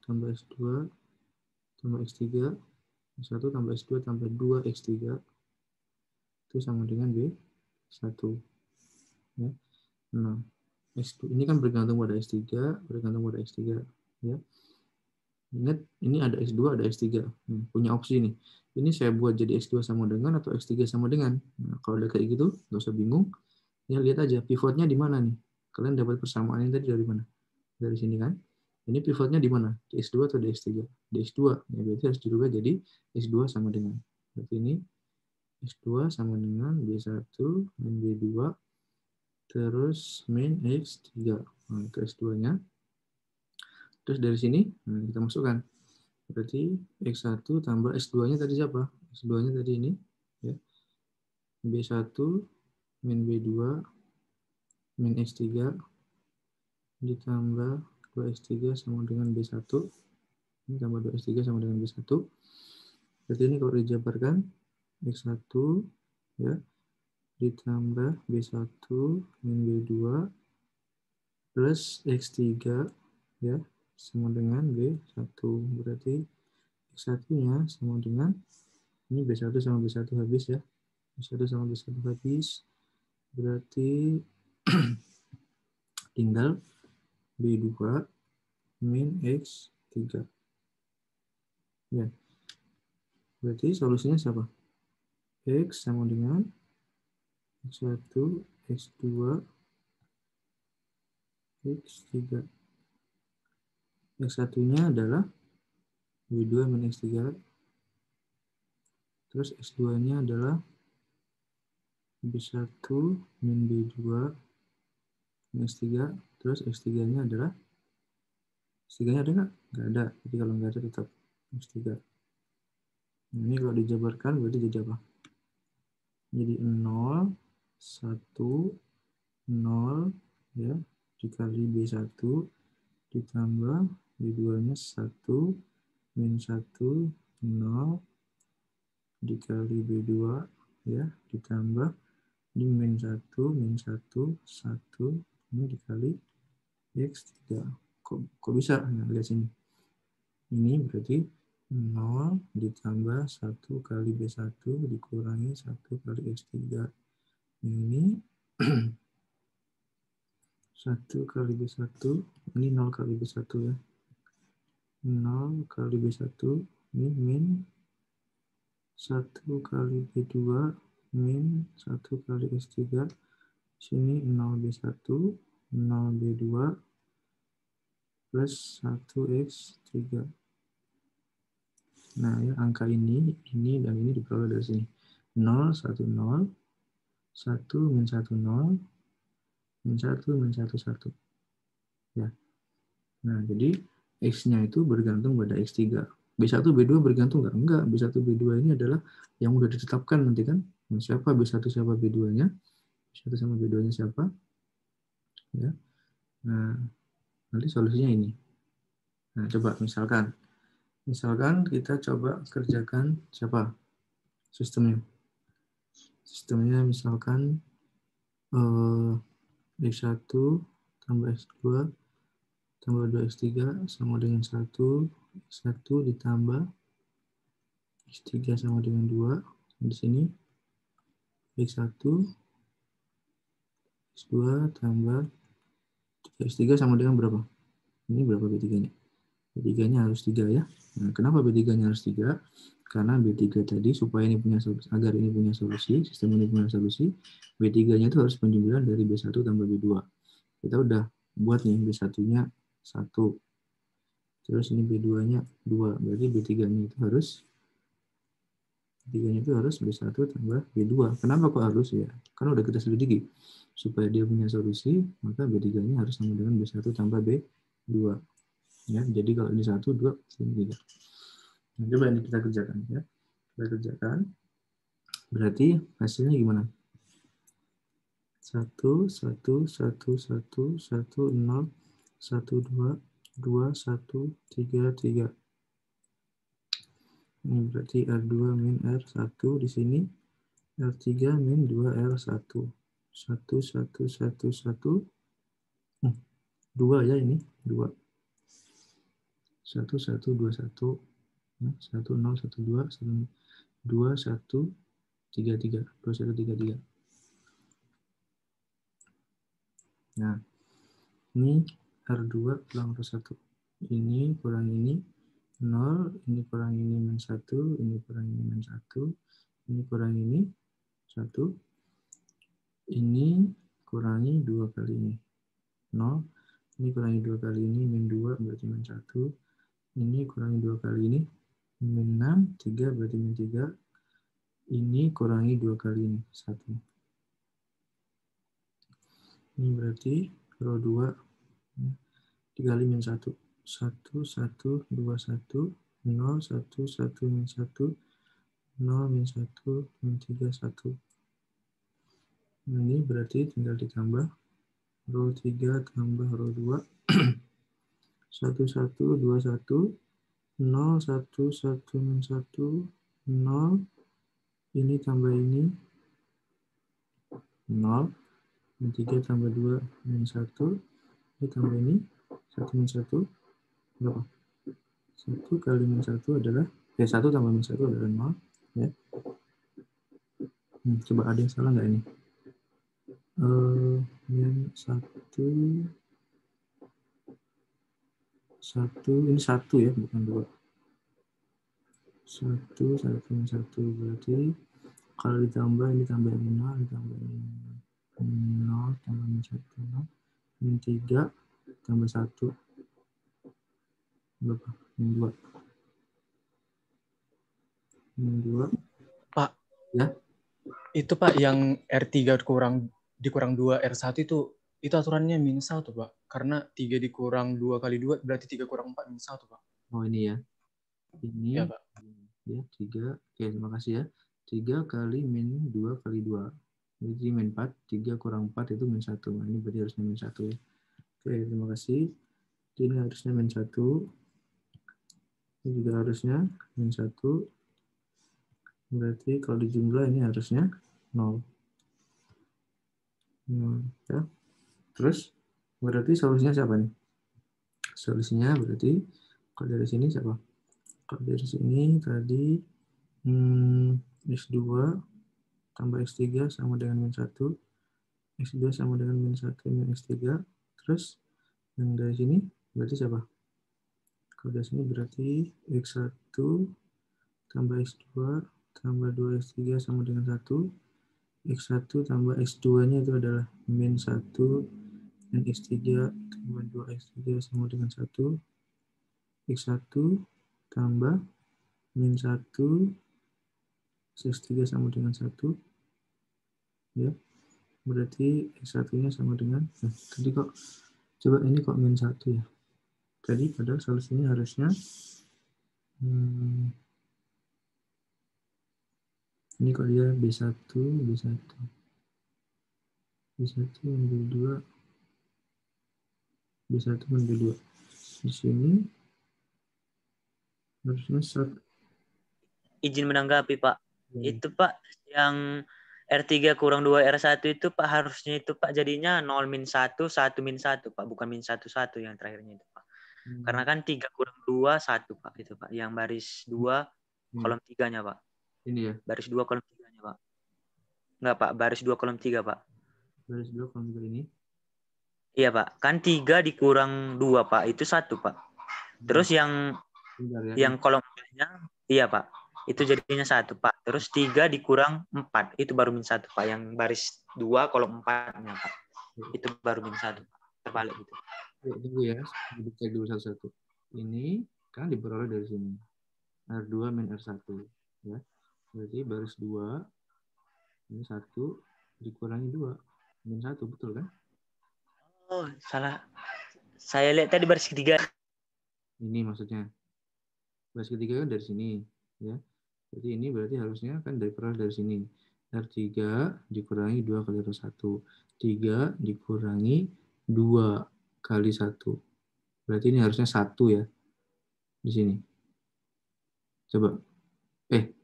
tambah X2 tambah X3 X1 tambah X2 tambah 2X3 itu sama dengan B1 ya. Nah, X2 ini kan bergantung pada X3, bergantung pada X3 ya. Ingat, ini ada X2, ada X3. Punya opsi nih. Ini saya buat jadi X2 sama dengan atau X3 sama dengan. Nah, kalau udah kayak gitu, nggak usah bingung. Ya lihat aja pivotnya di mana nih. Kalian dapat persamaannya tadi dari mana? Dari sini kan. Ini pivotnya di mana? Di X2 atau di X3? Di X2. Ya, berarti harus dirubah jadi X2 sama dengan. Berarti ini X2 sama dengan B1 min B2 terus min X3. Nah, itu X2-nya. Terus dari sini kita masukkan. Berarti X1 tambah X2-nya tadi siapa? X2-nya tadi ini. Ya. B1 min B2 min X3 ditambah 2X3 sama dengan B1. Ini tambah 2X3 sama dengan B1. Berarti ini kalau dijabarkan X1 ya ditambah B1 min B2 plus X3 ya sama dengan B1. Berarti X1-nya sama dengan ini B1 sama B1 habis ya. B1 sama B1 habis. Berarti tinggal B2 min X3. Ya. Berarti solusinya siapa? X sama dengan X1, X2, X3. X1-nya adalah B2 min X3. Terus X2-nya adalah B1 min B2 min X3. Terus X3-nya adalah X3-nya ada nggak? Nggak ada. Jadi kalau nggak ada tetap X3. Nah, ini kalau dijabarkan berarti jadi apa? Jadi 0, 1, 0 ya dikali B1 ditambah B2-nya 1 min 1 0 dikali B2 ya ditambah ini min 1 min 1 1 ini dikali X3. Kok bisa? Nah, lihat sini. Ini berarti 0 ditambah 1 kali B1 dikurangi 1 kali X3. Ini 1 kali B1, ini 0 kali B1 ya. 0 kali B1, ini min 1 kali B2, min 1 kali X3. Sini 0B1, 0B2, plus 1X3. Nah, ya, angka ini, dan ini diperoleh dari sini. 0, 1, 0, 1, min 1, 0, min 1, min 1, 1. Ya. Nah, jadi X-nya itu bergantung pada X3. B1, B2 bergantung nggak? Enggak. B1, B2 ini adalah yang udah ditetapkan nanti kan. Siapa B1, siapa B2-nya. B1 sama B2-nya siapa. Ya. Nah, nanti solusinya ini. Nah, coba misalkan kita coba kerjakan siapa sistemnya. Sistemnya misalkan X1 tambah X2 tambah 2X3 sama dengan 1, X1 ditambah X3 sama dengan 2. Di sini X1, X2 tambah X3 sama dengan berapa? Ini berapa B3-nya? B3-nya harus 3 ya. Nah, kenapa B3-nya harus 3? Karena B3 tadi supaya ini punya solusi, agar ini punya solusi, sistem ini punya solusi, B3-nya itu harus penjumlahan dari B1 tambah B2. Kita udah buat nih B1-nya 1. Terus ini B2-nya 2. Berarti B3-nya itu harus B1 tambah B2. Kenapa kok harus ya? Karena udah kita selidiki. Supaya dia punya solusi, maka B3-nya harus sama dengan B1 tambah B2. Ya, jadi kalau ini 1, 2, ini 3. Nah, coba ini kita kerjakan ya. Kita kerjakan. Berarti hasilnya gimana? 1, 1, 1, 1, 1, 0, 1, 2, 2, 1, 3, 3. Ini berarti R2 min R1 di sini. R3 min 2R1. 1, 1, 1, 1. 2 ya ini. 2. 1, 1, 2, 1. 1, 0, 1, 2, 1, 2, 1, 3, 3. 2, 1, 3, 3. Nah, ini R2 kurang R1. Ini kurang ini 0, ini kurang ini min 1, ini kurang ini min 1, ini kurang ini 1, ini kurangi 2 kali ini 0, Ini kurangi 2 kali ini, min 2 berarti min 1. Ini kurangi 2 kali ini, min 6, 3 berarti min 3. Ini kurangi 2 kali ini, 1. Ini berarti row 2, 3 kali min 1. 1, 1, 2, 1, 0, 1, 1, min 1, 0, min 1, min 3, 1. Ini berarti tinggal ditambah row 3 tambah row 2. 1, 1, 2, 1, 0, 1, 1, min 1, 0. Ini tambah ini, 0. Min 3 tambah 2, min 1. Ini tambah ini, 1 min 1, berapa? 1 kali min 1 adalah, 1 tambah min 1 adalah 0. Ya. Coba ada yang salah nggak ini? Min 1, ini 1 ya, bukan 2. 1, 1 min 1 berarti kalau ditambah ini tambah 0, ditambah 0, tambah min 1, 0. Min 3 tambah 1 berapa? Min 2. Min 2. Pak, ya. Itu Pak yang R3 dikurang 2 R1 itu aturannya minus 1 Pak. Karena 3 dikurang 2 kali 2 berarti 3 kurang 4 minus 1 Pak. Oh ini ya. Ini ya Pak. Ya 3. Oke, terima kasih ya. 3 kali min 2 kali 2. Jadi min 4, 3 kurang 4 itu min 1. Nah, ini berarti harusnya min 1 ya. Oke, terima kasih. Ini harusnya min 1. Ini juga harusnya min 1. Berarti kalau dijumlah ini harusnya 0. Ya. Terus berarti solusinya siapa nih? Solusinya berarti kalau dari sini siapa? Kalau dari sini tadi X2 tambah X3 sama dengan min 1. X2 sama dengan min 1 min X3. Terus yang dari sini berarti siapa? Kalau dari sini berarti X1 tambah X2 tambah 2X3 sama dengan 1. X1 tambah X2-nya itu adalah min 1 dan X3 tambah 2X3 sama dengan 1. X1 tambah min 1 X3 sama dengan 1. Ya. Berarti X1-nya sama dengan, tadi kok, coba ini kok min 1 ya. Tadi padahal solusinya harusnya, ini kok dia B1, B1. B1 ambil 2, B1 ambil 2. Di sini harusnya 1. Izin menanggapi Pak. Itu Pak yang R3 kurang 2 R1 itu Pak harusnya itu Pak jadinya 0 min 1, 1 min 1 Pak. Bukan min 1, 1 yang terakhirnya itu Pak. Karena kan 3 kurang 2, 1 Pak. Itu Pak. Yang baris 2 kolom 3-nya Pak. Ini ya? Baris 2 kolom 3-nya Pak. Enggak Pak, baris 2 kolom 3 Pak. Baris 2 kolom 3 ini? Iya Pak. Kan 3 dikurang 2 Pak. Itu 1 Pak. Terus yang kolom 4-nya, iya Pak. Itu jadinya 1 Pak. Terus 3 dikurang 4. Itu baru min 1 Pak. Yang baris 2 kolom 4-nya Pak. Itu baru min 1 Pak. Terbalik gitu. Tunggu ya. Cek dulu satu-satu. Ini kan diperoleh dari sini. R2 min R1. Ya. Berarti baris 2. Ini 1 dikurangi 2. Min 1. Betul kan? Oh, salah. Saya lihat tadi baris ketiga. Ini maksudnya. Baris ketiga kan dari sini. Ya. Berarti ini berarti harusnya kan diperoleh dari sini. R3 dikurangi 2 kali R1. 3 dikurangi 2 kali 1. Berarti ini harusnya 1 ya. Di sini. Coba.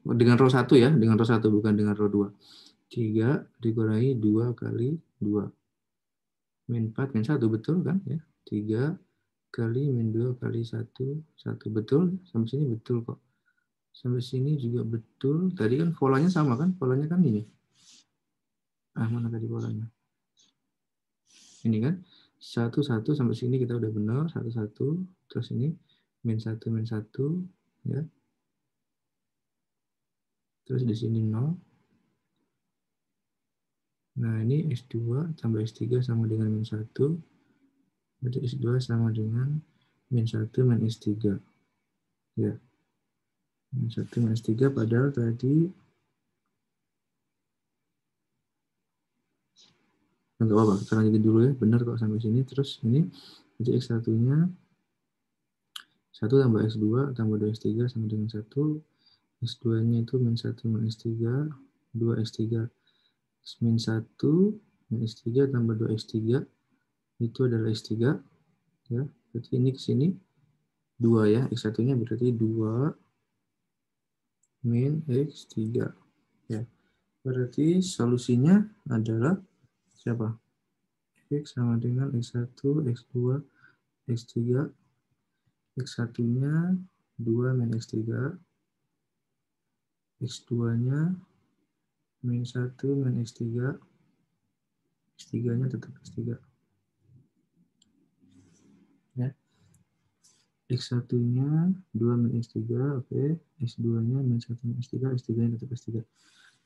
Dengan row 1 ya. Dengan row 1 bukan dengan row 2. 3 dikurangi 2 kali 2. Min 4, min 1. Betul kan? Ya. 3 kali min 2 kali 1. 1. Betul. Sampai sini betul kok. Sampai sini juga betul. Tadi kan polanya sama kan? Polanya kan ini. Mana tadi polanya? Ini kan. 1, 1 sampai sini kita udah benar. 1, 1. Terus ini min 1, min 1. Ya. Terus di sini 0. Nah, ini X2 tambah X3 sama dengan min 1. Berarti X2 sama dengan min 1 min X3. Ya. Min 1 min X3 padahal tadi enggak apa-apa, kita lanjutin dulu ya. Benar kok sampai sini. Terus ini jadi X1-nya 1 tambah X2 tambah 2X3 sama dengan 1. X2-nya itu min 1 min X3, 2X3. Min 1 min X3 tambah 2X3 itu adalah X3. Ya, berarti ini ke sini 2 ya. X1-nya berarti 2 min X3. Ya. Berarti solusinya adalah siapa? X sama dengan X1, X2, X3. X1-nya 2 min X3. X2-nya min 1 min X3. X3-nya tetap X3. Ya. X1-nya 2 min X3, oke. X2-nya min 1 min X3, X3-nya tetap X3.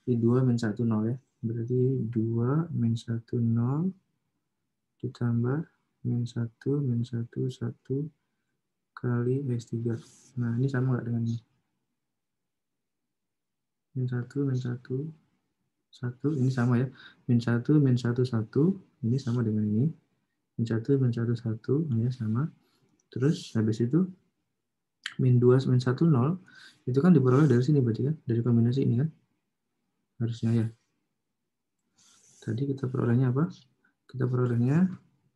Jadi 2 min 1, 0 ya. Berarti 2 min 1, 0 ditambah min 1, min 1, 1 kali X3. Nah, ini sama nggak dengan ini? Min 1, min 1, 1, ini sama ya. Min 1, min 1, 1, ini sama dengan ini. Min 1, min 1, 1, ya sama. Terus habis itu min 2, min 1, 0, itu kan diperoleh dari sini berarti kan? Dari kombinasi ini kan? Harusnya ya. Tadi kita perolehnya apa? Kita perolehnya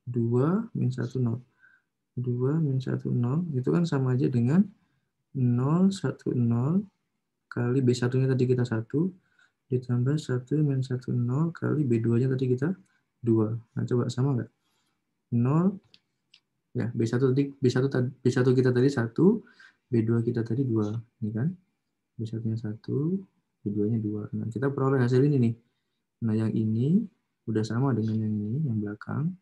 2 min 1, 0. 2 min 1, 0, itu kan sama aja dengan 0, 1, 0, kali B1-nya tadi kita 1, ditambah 1 min 1, 0, kali B2-nya tadi kita 2. Nah, coba sama nggak? 0, ya, B1 kita tadi 1, B2 kita tadi 2. Ini kan? B1-nya 1, B2-nya 2. Nah, kita peroleh hasil ini nih. Nah, yang ini udah sama dengan yang ini, yang belakang.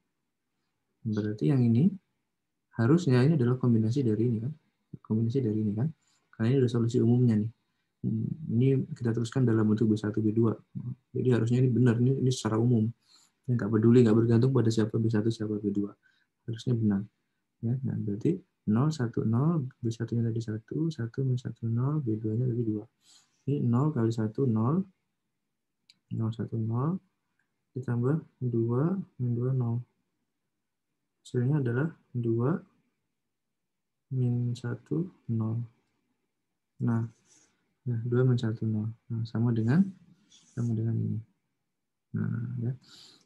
Berarti yang ini harusnya ini adalah kombinasi dari ini kan? Kombinasi dari ini kan? Karena ini udah solusi umumnya nih. Ini kita teruskan dalam bentuk B1, B2. Jadi harusnya ini benar, ini secara umum. Nggak peduli, nggak bergantung pada siapa B1, siapa B2. Harusnya benar. Ya, nah, berarti 0, 1, 0, B1-nya tadi 1, 1 min 1, 0, B2-nya tadi 2. Ini 0 kali 1, 0, 0, 1, 0, ditambah 2, min 2, 0. Hasilnya adalah 2, min 1, 0. Nah, 2 min 1, 0. Nah, sama dengan ini. Nah, ya.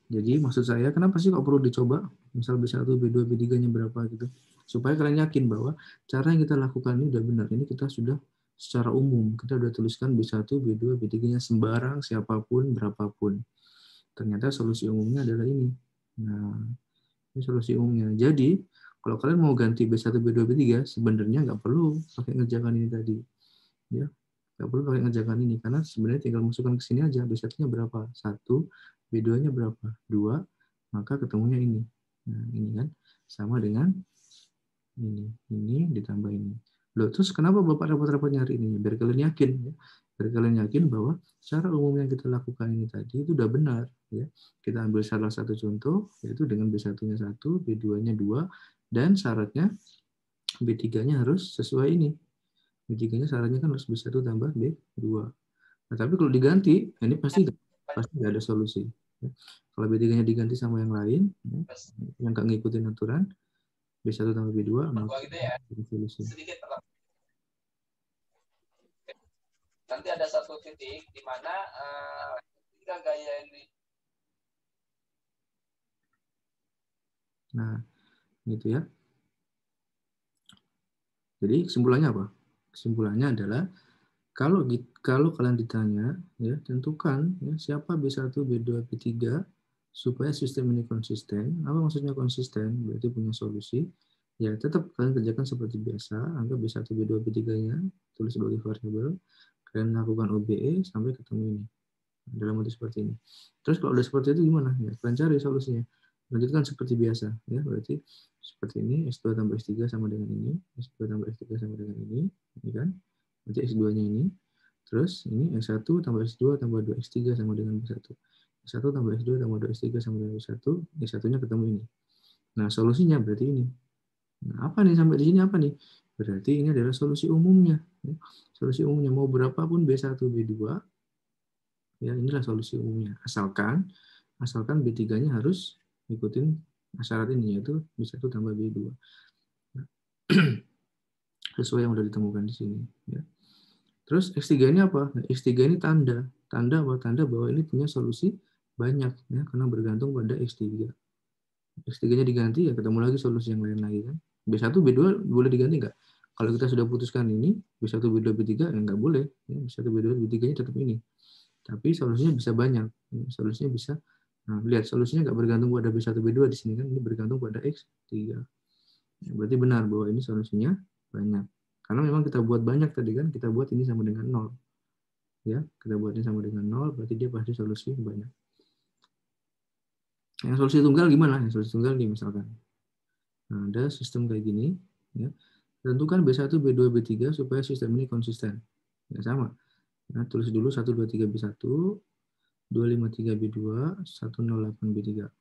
Jadi maksud saya, kenapa sih kok perlu dicoba? Misal B1, B2, B3-nya berapa gitu. Supaya kalian yakin bahwa cara yang kita lakukan ini udah benar. Ini kita sudah secara umum. Kita udah tuliskan B1, B2, B3-nya sembarang, siapapun, berapapun. Ternyata solusi umumnya adalah ini. Nah, ini solusi umumnya. Jadi, kalau kalian mau ganti B1, B2, B3, sebenarnya nggak perlu pakai ngerjakan ini tadi. Ya, nggak perlu pakai ngerjakan ini, karena sebenarnya tinggal masukkan ke sini aja. B1-nya berapa? 1, B2-nya berapa? 2, maka ketemunya ini. Nah, ini kan sama dengan ini ditambah ini. Loh, terus kenapa Bapak repot-repot nyari ini? Biar kalian yakin, ya. Biar kalian yakin bahwa cara umum yang kita lakukan ini tadi itu udah benar. Ya. Kita ambil salah satu contoh, yaitu dengan B1-nya 1, B2-nya 2, dan syaratnya B3-nya harus sesuai ini. B3-nya syaratnya kan harus B1 tambah B2. Nah, tapi kalau diganti, ini pasti nggak ada solusi. Ya. Kalau B3-nya diganti sama yang lain, ya, yang nggak ngikutin aturan, B1 tambah B2, maka ada solusi. Nanti ada satu titik di mana ketika gaya ini. Nah, gitu ya. Jadi kesimpulannya apa? Kesimpulannya adalah kalau kalian ditanya, ya tentukan ya, siapa B1, B2, B3 supaya sistem ini konsisten. Apa maksudnya konsisten? Berarti punya solusi. Ya tetap kalian kerjakan seperti biasa. Anggap B1, B2, B3-nya tulis sebagai variabel. Kalian lakukan OBE sampai ketemu ini. Dalam bentuk seperti ini. Terus kalau udah seperti itu gimana? Ya, kalian cari solusinya. Lanjutkan seperti biasa. Ya, berarti seperti ini, X2 tambah X3 sama dengan ini. X2 tambah X3 sama dengan ini. Ini kan? Berarti X2-nya ini. Terus ini X1 tambah X2 tambah 2X3 sama dengan B1. X1 tambah X2 tambah 2X3 sama dengan B1. X1-nya ketemu ini. Nah, solusinya berarti ini. Nah, apa nih sampai di sini apa nih? Berarti ini adalah solusi umumnya. Solusi umumnya mau berapapun B1, B2, ya inilah solusi umumnya. Asalkan B3-nya harus ikutin syarat ini, yaitu B1 tambah B2. Sesuai yang sudah ditemukan di sini. Ya. Terus X3 ini apa? Nah, X3 ini tanda. Tanda apa? Tanda bahwa ini punya solusi banyak, ya, karena bergantung pada X3. X3-nya diganti, ya ketemu lagi solusi yang lain lagi. Kan? B1, B2 boleh diganti nggak? Kalau kita sudah putuskan ini, B1, B2, B3, ya nggak boleh. Ya, B1, B2, B3-nya tetap ini. Tapi solusinya bisa banyak. Ya, solusinya bisa, nah, lihat solusinya nggak bergantung pada B1, B2 di sini kan, ini bergantung pada X3. Ya, berarti benar bahwa ini solusinya banyak. Karena memang kita buat banyak tadi kan, kita buat ini sama dengan 0. Ya, kita buatnya sama dengan 0, berarti dia pasti solusi banyak. Yang solusi tunggal gimana? Yang solusi tunggal nih misalkan. Nah, ada sistem kayak gini, ya. Tentukan B1, B2, B3 supaya sistem ini konsisten. Ya, sama. Nah, tulis dulu 1, 2, 3, B1, 2, 5, 3, B2, 1, 0, 8, B3.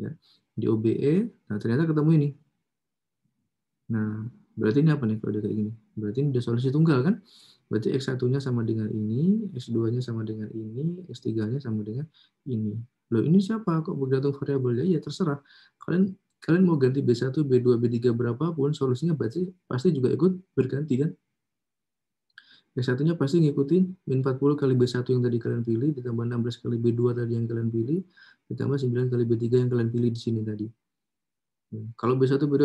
Ya. Di OBE, nah ternyata ketemu ini. Nah, berarti ini apa nih kalau udah kayak gini? Berarti ini udah solusi tunggal kan? Berarti X1-nya sama dengan ini, X2-nya sama dengan ini, X3-nya sama dengan ini. Loh, ini siapa? Kok bergantung variabel? Ya, terserah. Kalian mau ganti B1, B2, B3 berapapun, solusinya pasti juga ikut berganti kan? B1-nya pasti ngikutin min 40 kali B1 yang tadi kalian pilih, ditambah 16 kali B2 tadi yang kalian pilih, ditambah 9 kali B3 yang kalian pilih di sini tadi. Kalau B1, B2,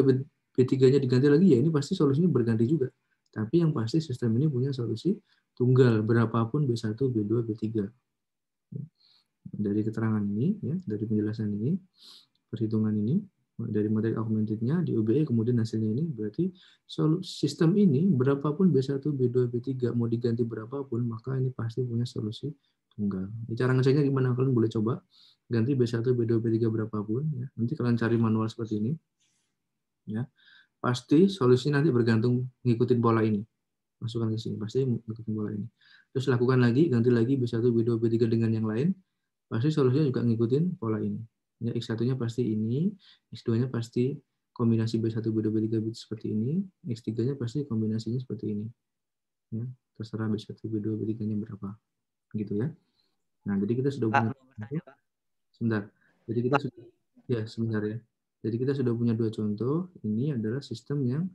B3-nya diganti lagi, ya ini pasti solusinya berganti juga. Tapi yang pasti sistem ini punya solusi tunggal, berapapun B1, B2, B3. Dari keterangan ini, ya, dari penjelasan ini, perhitungan ini, dari materi augmented-nya di OBE, kemudian hasilnya ini, berarti sistem ini, berapapun B1, B2, B3, mau diganti berapapun, maka ini pasti punya solusi tunggal. Cara ngeceknya gimana? Kalian boleh coba ganti B1, B2, B3 berapapun. Ya. Nanti kalian cari manual seperti ini. Ya. Pasti solusinya nanti bergantung ngikutin pola ini. Masukkan ke sini, pasti ngikutin pola ini. Terus lakukan lagi, ganti lagi B1, B2, B3 dengan yang lain, pasti solusinya juga ngikutin pola ini. Ya, X1-nya pasti ini, X2-nya pasti kombinasi B1, B2, B3 seperti ini, X3-nya pasti kombinasinya seperti ini. Ya, terserah B1, B2, B3-nya berapa. Gitu ya. Nah, jadi kita sudah punya sebentar. Jadi kita sudah sebentar ya. Jadi kita sudah punya dua contoh. Ini adalah sistem yang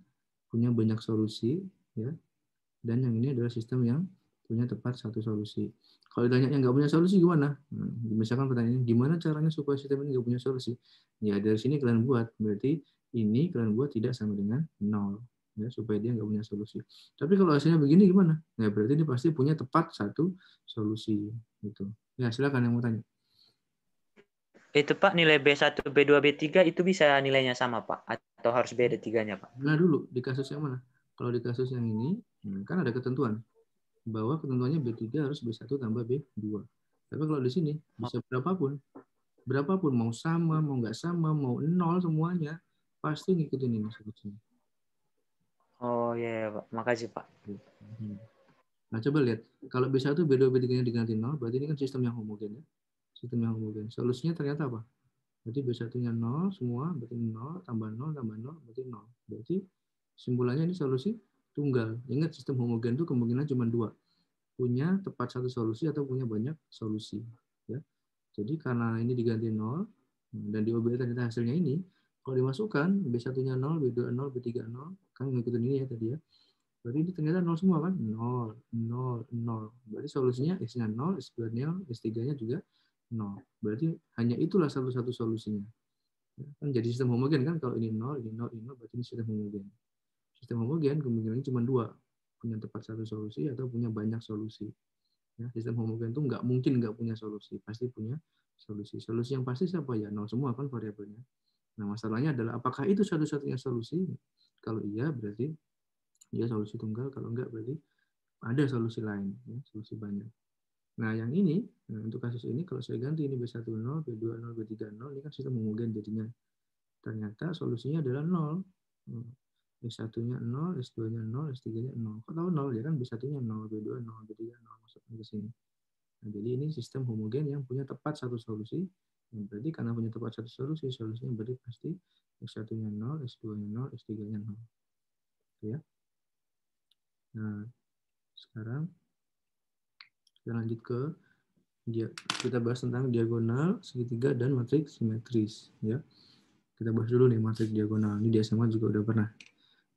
punya banyak solusi, ya. Dan yang ini adalah sistem yang punya tepat satu solusi. Kalau ditanya yang nggak punya solusi gimana? Nah, misalkan pertanyaannya, gimana caranya supaya sistem ini nggak punya solusi? Ya dari sini kalian buat. Berarti ini kalian buat tidak sama dengan 0. Ya, supaya dia nggak punya solusi. Tapi kalau hasilnya begini gimana? Ya berarti ini pasti punya tepat satu solusi. Gitu. Ya silakan yang mau tanya. Itu Pak, nilai B1, B2, B3 itu bisa nilainya sama Pak? Atau harus beda tiganya Pak? Nah dulu, di kasus yang mana? Kalau di kasus yang ini, kan ada ketentuan. Bahwa ketentuannya B3 harus B1 tambah B2. Tapi kalau di sini, bisa berapapun. Berapapun, mau sama, mau nggak sama, mau 0 semuanya, pasti ngikutin ini solusinya. Oh iya, Pak. Makasih Pak. Nah coba lihat, kalau B1, B2, B3-nya diganti 0, berarti ini kan sistem yang homogen ya. Sistem yang homogen. Solusinya ternyata apa? Berarti B1-nya 0 semua, berarti 0, tambah 0, tambah 0, berarti 0. Berarti simpulannya ini solusi tunggal. Ingat sistem homogen itu kemungkinan cuma 2. Punya tepat satu solusi atau punya banyak solusi. Ya. Jadi karena ini diganti 0, dan di OBE ternyata hasilnya ini, kalau dimasukkan, B1-nya 0, B2 0, B3 0, kan ngikutin ini ya tadi ya. Berarti ini ternyata 0 semua kan? 0, 0, 0. Berarti solusinya X-nya 0, X2-nya, X3-nya juga 0. Berarti hanya itulah satu-satu solusinya. Kan jadi sistem homogen kan? Kalau ini 0, ini 0, ini 0, berarti ini sistem homogen. Sistem homogen kemungkinannya cuma 2. Punya tepat satu solusi atau punya banyak solusi. Ya, sistem homogen itu nggak mungkin nggak punya solusi. Pasti punya solusi. Solusi yang pasti siapa ya? 0 semua kan variabelnya. Nah, masalahnya adalah apakah itu satu-satunya solusi? Kalau iya, berarti dia solusi tunggal, kalau enggak berarti ada solusi lain, ya, solusi banyak. Nah, yang ini, untuk kasus ini, kalau saya ganti ini B1 0, B2 0, B3 0, ini kan sistem homogen jadinya. Ternyata solusinya adalah 0. S1-nya 0, S2-nya 0, S3-nya 0. Kok tahu 0? Ya kan B1-nya 0, B2 0, B3 0, masukkan ke sini. Nah, jadi ini sistem homogen yang punya tepat satu solusi Berarti karena punya tepat satu solusi, solusinya berarti pasti X1-nya 0, X2-nya 0, X3-nya 0. Ya. Nah, sekarang kita lanjut ke kita bahas tentang diagonal, segitiga, dan matriks simetris. Ya. Kita bahas dulu nih matriks diagonal. Ini di SMA juga udah pernah.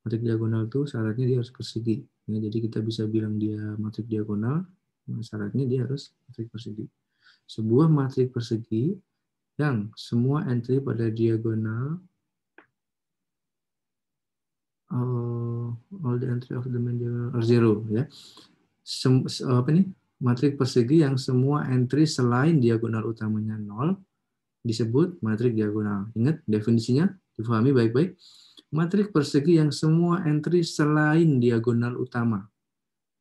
Matriks diagonal itu syaratnya dia harus persegi. Ya, jadi kita bisa bilang dia matriks diagonal, syaratnya dia harus matriks persegi. Sebuah matriks persegi yang semua entry pada diagonal all the entry of the main diagonal are zero, ya. Apa nih? Matriks persegi yang semua entry selain diagonal utamanya 0 disebut matriks diagonal. Ingat definisinya, dipahami baik-baik. Matriks persegi yang semua entry selain diagonal utama.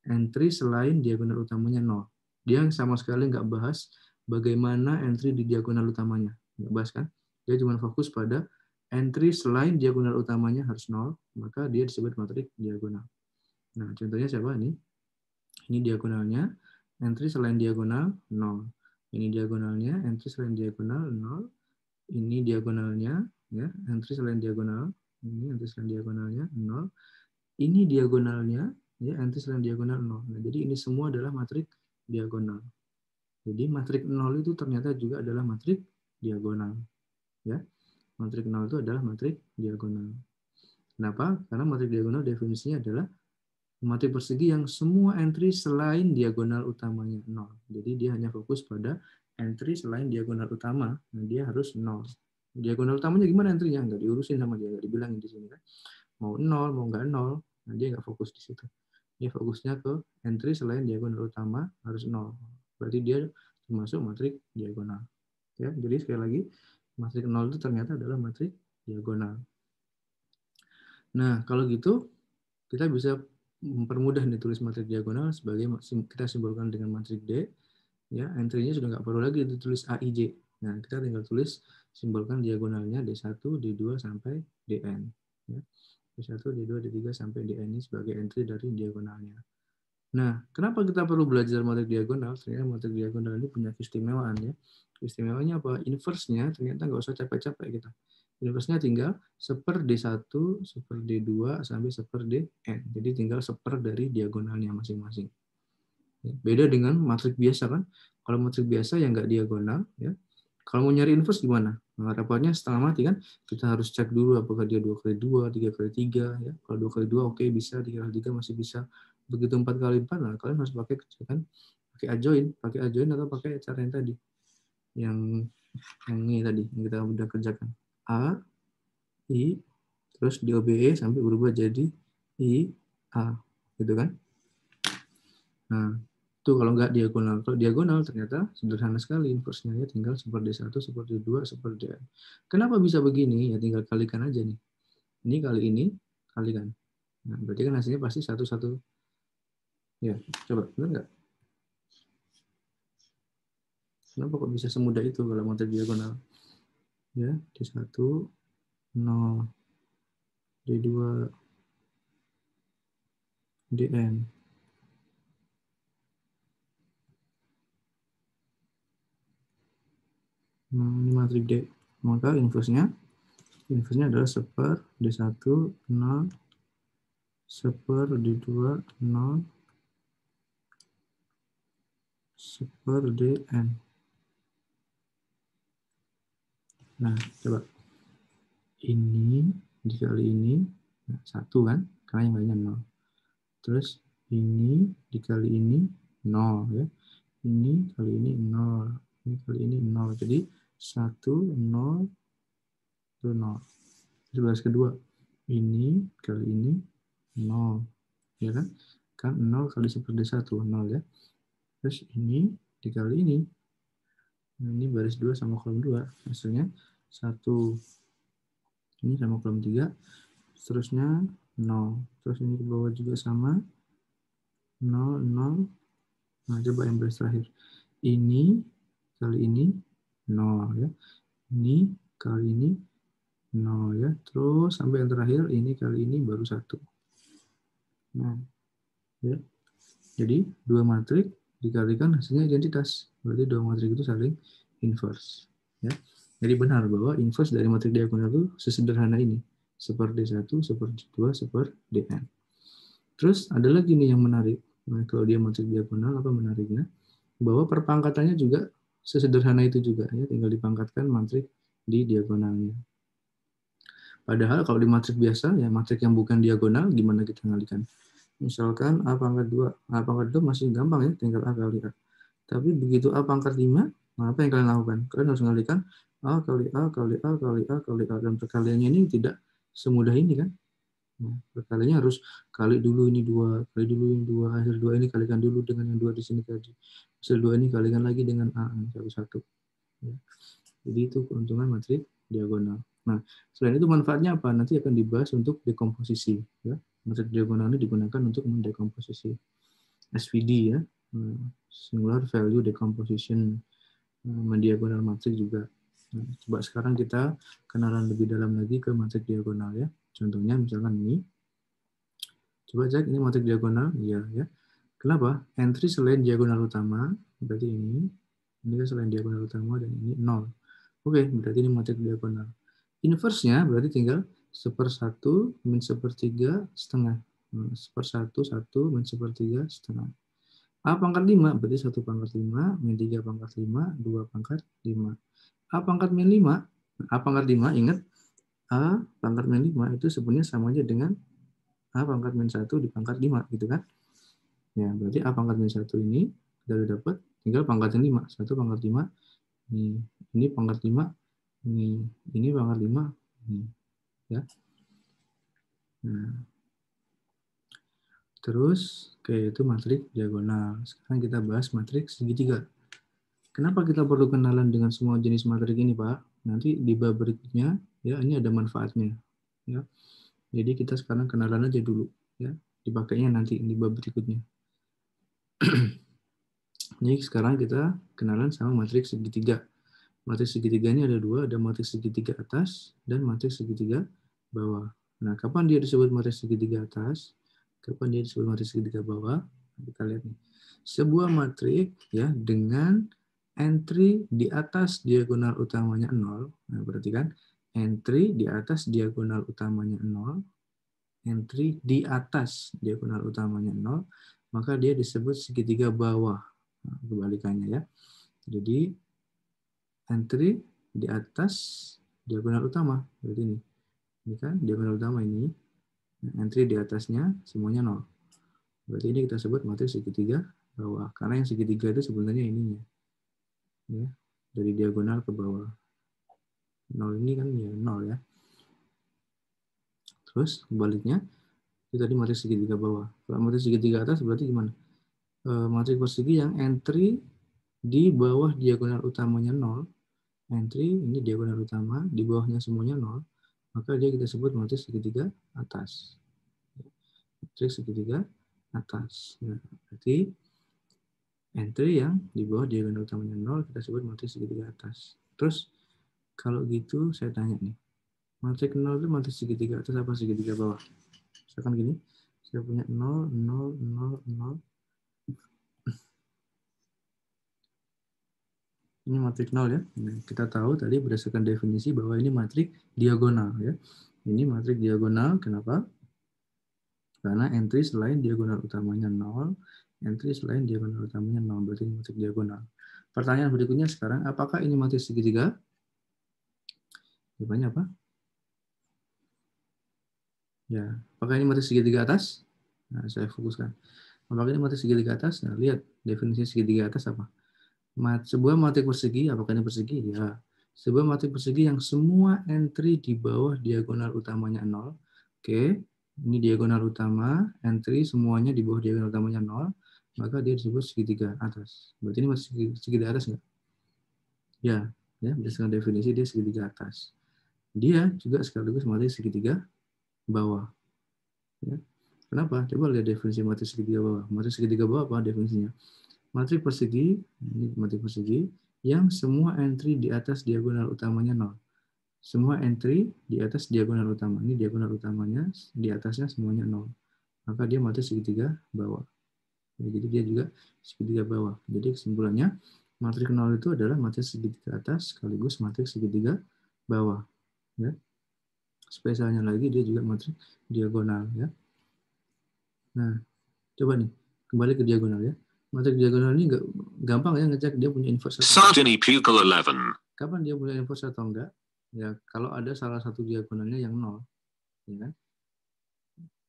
Entry selain diagonal utamanya 0. Dia sama sekali nggak bahas bagaimana entry di diagonal utamanya. Nggak bahas kan? Dia cuma fokus pada entry selain diagonal utamanya harus 0, maka dia disebut matriks diagonal. Nah, contohnya siapa nih? Ini diagonalnya, entry selain diagonal 0. Ini diagonalnya, entry selain diagonal 0. Ini diagonalnya, ya, entry selain diagonal. Ini entry selain diagonalnya 0. Ini diagonalnya, ya, entry selain diagonal 0. Nah, jadi ini semua adalah matriks diagonal. Jadi matriks 0 itu ternyata juga adalah matriks diagonal. Ya. Matriks 0 itu adalah matriks diagonal. Kenapa? Karena matriks diagonal definisinya adalah matriks persegi yang semua entry selain diagonal utamanya 0. Jadi dia hanya fokus pada entry selain diagonal utama. Nah, dia harus 0. Diagonal utamanya gimana entry-nya? Nggak diurusin sama dia, nggak dibilangin di sini kan. Mau 0, mau nggak 0, nah dia nggak fokus di situ. Dia fokusnya ke entry selain diagonal utama harus 0. Berarti dia termasuk matriks diagonal. Ya, jadi sekali lagi, matriks 0 itu ternyata adalah matriks diagonal. Nah, kalau gitu, kita bisa mempermudah nih tulis matriks diagonal sebagai kita simbolkan dengan matriks D. Ya, entry-nya sudah nggak perlu lagi ditulis A, I, J. Nah, kita tinggal tulis simbolkan diagonalnya D1, D2, sampai Dn. Ya. D1, D2, D3, sampai Dn ini sebagai entry dari diagonalnya. Nah, kenapa kita perlu belajar matriks diagonal? Ternyata matriks diagonal ini punya keistimewaan, ya. Keistimewaannya apa? Inverse-nya ternyata nggak usah capek-capek kita. Inverse-nya tinggal 1 D1, 1 D2, sampai 1 Dn. Jadi tinggal 1 dari diagonalnya masing-masing. Beda dengan matriks biasa kan. Kalau matriks biasa yang nggak diagonal, ya. Kalau mau nyari inverse gimana? Nah, rapatnya setengah mati kan. Kita harus cek dulu apakah dia 2x2, 3x3. Ya. Kalau 2x2 oke, bisa, 3x3 masih bisa. Begitu 4x4, nah kalian harus pakai pakai adjoin atau pakai cara yang tadi. Yang ini tadi, yang kita udah kerjakan. A, I, terus di OBE sampai berubah jadi I, A. Gitu kan? Nah, itu kalau nggak diagonal. Kalau diagonal ternyata sederhana sekali inverse-nya, ya tinggal 1/1, 1/2, 1/n. Kenapa bisa begini? Ya tinggal kalikan aja nih. Ini kali ini kalikan. Nah, berarti kan hasilnya pasti 1/1. Ya, coba benar nggak? Kenapa kok bisa semudah itu kalau matriks diagonal? Ya, D1 0, D2 Dn. Nah, ini matriks D. Maka inverse-nya adalah 1 D1 0, 1 D2 0, 1 Dn. Nah, coba. Ini dikali ini, nah, 1 kan, karena yang lainnya 0. Terus ini dikali ini 0, ya. Ini kali ini 0. Ini kali ini 0. Jadi 1, 0, 0. Terus kedua. Ini kali ini 0. Ya kan? Kan 0 kali 1/1, 0 ya. Terus ini dikali ini. Nah, ini baris 2 sama kolom 2. Hasilnya 1. Ini sama kolom 3. Seterusnya 0. Terus ini ke bawah juga sama. 0, 0. Nah, coba yang baris terakhir. Ini kali ini 0 ya. Ini kali ini 0 ya. Terus sampai yang terakhir ini kali ini baru 1. Nah, ya. Jadi dua matriks dikalikan hasilnya identitas. Berarti dua matriks itu saling inverse. Ya. Jadi benar bahwa inverse dari matrik diagonal itu sesederhana ini. 1/D1, 1/2, 1/Dn. Terus ada lagi nih yang menarik. Nah, kalau dia matrik diagonal, apa menariknya? Bahwa perpangkatannya juga sesederhana itu juga. Ya. Tinggal dipangkatkan matrik di diagonalnya. Padahal kalau di matrik biasa, ya matrik yang bukan diagonal, gimana kita ngalikan? Misalkan A pangkat 2. A pangkat 2 masih gampang ya, tinggal A kali A. Tapi begitu A pangkat 5, apa yang kalian lakukan? Kalian harus ngalikan A kali A kali A kali A kali A. Dan perkaliannya ini tidak semudah ini kan. Nah, perkaliannya harus kali dulu ini 2, kali dulu ini 2, hasil 2 ini kalikan dulu dengan yang 2 di sini tadi. Hasil 2 ini kalikan lagi dengan A, satu-satu. Ya. Jadi itu keuntungan matrik diagonal. Nah, selain itu manfaatnya apa? Nanti akan dibahas untuk dekomposisi. Ya. Matrik diagonal ini digunakan untuk mendekomposisi. SVD ya, singular value decomposition, mendiagonal matrik juga. Nah, coba sekarang kita kenalan lebih dalam lagi ke matrik diagonal ya. Contohnya misalkan ini. Coba cek ini matrik diagonal, iya ya. Kenapa? Entry selain diagonal utama, berarti ini kan selain diagonal utama dan ini 0. Oke, berarti ini matrik diagonal. Inverse-nya berarti tinggal 1/1 min 1/3 setengah. 1/1, 1 min 1/3 setengah. A pangkat 5 berarti 1 pangkat 5 min 3 pangkat 5, 2 pangkat 5. A pangkat min 5, A pangkat 5, ingat A pangkat min 5 itu sebenarnya sama aja dengan A pangkat min 1 di pangkat 5, gitu kan? Ya, berarti A pangkat min 1 ini sudah dapat, tinggal pangkatin 5. 1 pangkat 5, ini pangkat 5, ini pangkat 5, ini. Ya. Nah. Terus, itu matrik diagonal. Sekarang kita bahas matrik segitiga. Kenapa kita perlu kenalan dengan semua jenis matrik ini, Pak? Nanti di bab berikutnya, ya ini ada manfaatnya. Ya. Jadi kita sekarang kenalan aja dulu. Ya. Dipakainya nanti di bab berikutnya. Jadi sekarang kita kenalan sama matrik segitiga. Matrik segitiga ini ada dua, ada matrik segitiga atas dan matrik segitiga bawah. Nah, kapan dia disebut matrik segitiga atas? Kapan dia disebut matrik segitiga bawah? Kita lihat nih. Sebuah matrik ya dengan entry di atas diagonal utamanya 0. Nah, berarti kan entry di atas diagonal utamanya 0, entry di atas diagonal utamanya 0, maka dia disebut segitiga bawah. Nah, kebalikannya ya. Jadi entry di atas diagonal utama, berarti ini. Ini kan diagonal utama ini. Entry di atasnya semuanya 0. Berarti ini kita sebut matrik segitiga bawah. Karena yang segitiga itu sebenarnya ininya. Ya, dari diagonal ke bawah. 0 ini kan ya 0 ya. Terus kebaliknya, itu tadi matrik segitiga bawah. Kalau matrik segitiga atas berarti gimana? Matrik persegi yang entry di bawah diagonal utamanya 0. Entry, ini diagonal utama, di bawahnya semuanya 0. Maka dia kita sebut matrik segitiga atas. Matrik segitiga atas. Nah, berarti entry yang di bawah diagonal utamanya 0 kita sebut matrik segitiga atas. Terus kalau gitu saya tanya nih, matrik 0 itu matrik segitiga atas apa segitiga bawah? Misalkan gini, saya punya 0, 0, 0, 0. Ini matrik 0 ya. Nah, kita tahu tadi berdasarkan definisi bahwa ini matrik diagonal ya. Ini matrik diagonal, kenapa? Karena entry selain diagonal utamanya 0, entry selain diagonal utamanya 0, berarti ini matrik diagonal. Pertanyaan berikutnya sekarang, apakah ini matrik segitiga? Jawabannya apa? Ya, apakah ini matrik segitiga atas? Nah, saya fokuskan. Apakah ini matrik segitiga atas? Nah, lihat definisi segitiga atas apa? Sebuah matrik persegi, apakah ini persegi? Ya. Sebuah matrik persegi yang semua entry di bawah diagonal utamanya 0. Oke, ini diagonal utama, entry semuanya di bawah diagonal utamanya 0, maka dia disebut segitiga atas. Berarti ini masih segitiga atas nggak? Ya, berdasarkan definisi dia segitiga atas. Dia juga sekaligus matrik segitiga bawah. Ya. Kenapa? Coba lihat definisi matrik segitiga bawah. Matrik segitiga bawah apa definisinya? Matrik persegi, ini matrik persegi, yang semua entry di atas diagonal utamanya 0. Semua entry di atas diagonal utama. Ini diagonal utamanya, di atasnya semuanya 0. Maka dia matrik segitiga bawah. Ya, jadi dia juga segitiga bawah. Jadi kesimpulannya, Matriks 0 itu adalah matriks segitiga atas sekaligus matriks segitiga bawah. Ya. Spesialnya lagi dia juga matriks diagonal. Ya. Nah, coba nih, kembali ke diagonal ya. Matriks diagonal ini gampang ya ngecek dia punya inverse atau enggak. Sardini Pupil 11. Kapan dia punya inverse atau enggak? Ya, kalau ada salah satu diagonalnya yang 0. Ya kan?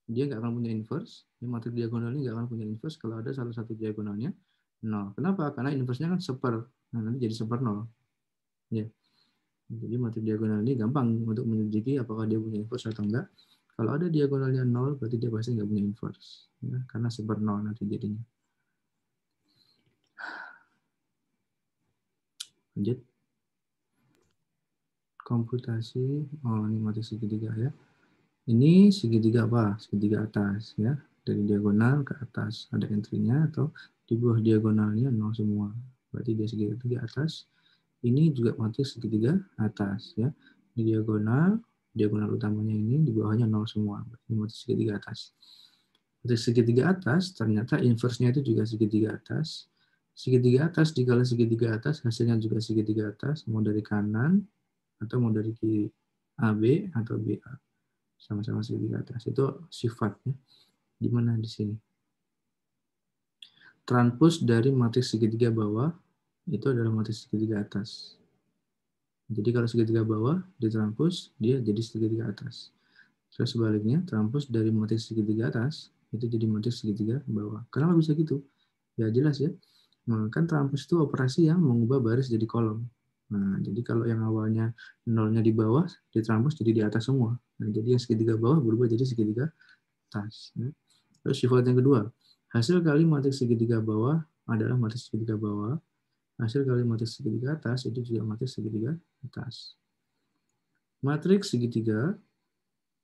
Dia nggak akan punya inverse. Ya, matriks diagonal ini nggak akan punya inverse kalau ada salah satu diagonalnya 0. Kenapa? Karena inverse-nya kan seper. Nah, nanti jadi seper 0. Ya. Jadi matriks diagonal ini gampang untuk menyelidiki apakah dia punya inverse atau enggak. Kalau ada diagonalnya 0, berarti dia pasti nggak punya inverse. Ya, karena seper 0 nanti jadinya. Lanjut. Komputasi. Oh, ini matriks segitiga ya. Ini segitiga apa? Segitiga atas ya. Dari diagonal ke atas ada entry-nya atau di bawah diagonalnya 0 semua. Berarti dia segitiga atas. Ini juga matriks segitiga atas ya. Di diagonal utamanya ini di bawahnya 0 semua. Berarti matriks segitiga atas. Matriks segitiga atas ternyata inverse-nya itu juga segitiga atas. Segitiga atas dikali segitiga atas hasilnya juga segitiga atas, mau dari kanan atau mau dari kiri. AB atau BA. Sama-sama segitiga atas. Itu sifatnya. Di mana di sini? Transpose dari matriks segitiga bawah itu adalah matriks segitiga atas. Jadi kalau segitiga bawah ditranspose dia jadi segitiga atas. Terus sebaliknya transpose dari matriks segitiga atas itu jadi matriks segitiga bawah. Kenapa bisa gitu? Ya jelas ya. Nah, kan transpose itu operasi yang mengubah baris jadi kolom. Nah, jadi kalau yang awalnya nolnya di bawah ditranspose jadi di atas semua. Nah, jadi yang segitiga bawah berubah jadi segitiga atas. Ya. Terus sifat yang kedua, hasil kali matriks segitiga bawah adalah matriks segitiga bawah. Hasil kali matriks segitiga atas itu juga matriks segitiga atas. Matriks segitiga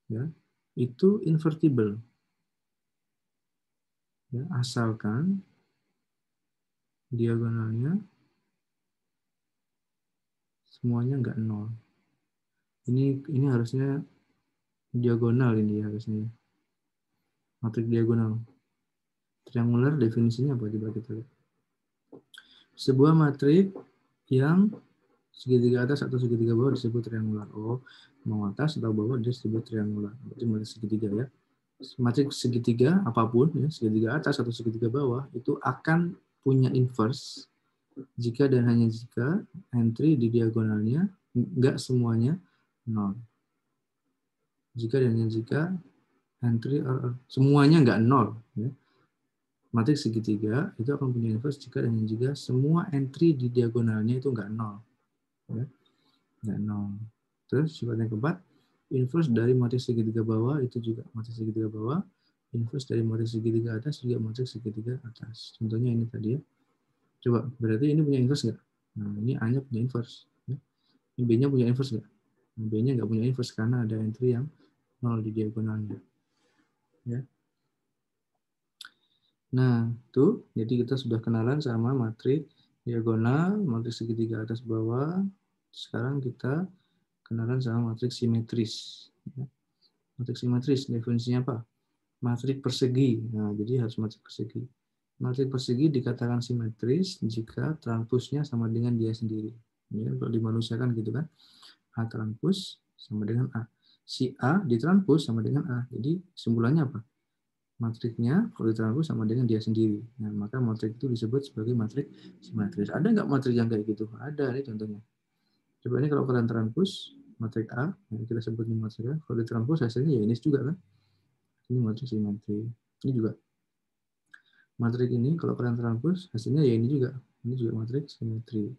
ya, itu invertible. Ya, asalkan diagonalnya semuanya nggak nol. Ini harusnya diagonal ini harusnya. Matriks diagonal. Triangular definisinya apa? Coba kita lihat. Sebuah matriks yang segitiga atas atau segitiga bawah disebut triangular. Oh, mau atas atau bawah disebut triangular. Berarti matriks segitiga ya. Matriks segitiga apapun ya, segitiga atas atau segitiga bawah itu akan punya inverse jika dan hanya jika entry di diagonalnya enggak semuanya 0. Jika dan hanya jika entry semuanya enggak 0 ya. Matriks segitiga itu akan punya inverse jika dan hanya jika semua entry di diagonalnya itu enggak 0. Ya. Enggak 0. Terus sifat yang keempat, inverse dari matriks segitiga bawah itu juga matriks segitiga bawah, inverse dari matriks segitiga atas juga matriks segitiga atas. Contohnya ini tadi ya. Coba, berarti ini punya inverse nggak? Nah, ini A-nya punya inverse. Ya. Ini B-nya punya inverse nggak? Nah, B-nya nggak punya inverse karena ada entry yang 0 di diagonalnya. Ya. Nah, tuh, jadi kita sudah kenalan sama matriks diagonal, matriks segitiga atas bawah. Sekarang kita kenalan sama matriks simetris. Ya. Matriks simetris, definisinya apa? Matriks persegi. Nah, jadi harus matriks persegi. Matriks persegi dikatakan simetris jika transpose-nya sama dengan dia sendiri. Ya, kalau dimanusiakan gitu kan. A transpose sama dengan A. Si A ditranspose sama dengan A. Jadi simpulannya apa? Matriksnya kalau ditranspose sama dengan dia sendiri. Nah, maka matriks itu disebut sebagai matriks simetris. Ada nggak matriks yang kayak gitu? Ada nih contohnya. Coba ini kalau kalian transpose matriks A, nah kita sebut ini matriks A. Kalau ditranspose hasilnya ya ini juga kan. Ini matriks simetri. Ini juga. Matriks ini kalau kalian transpose hasilnya ya ini juga. Ini juga matriks simetri.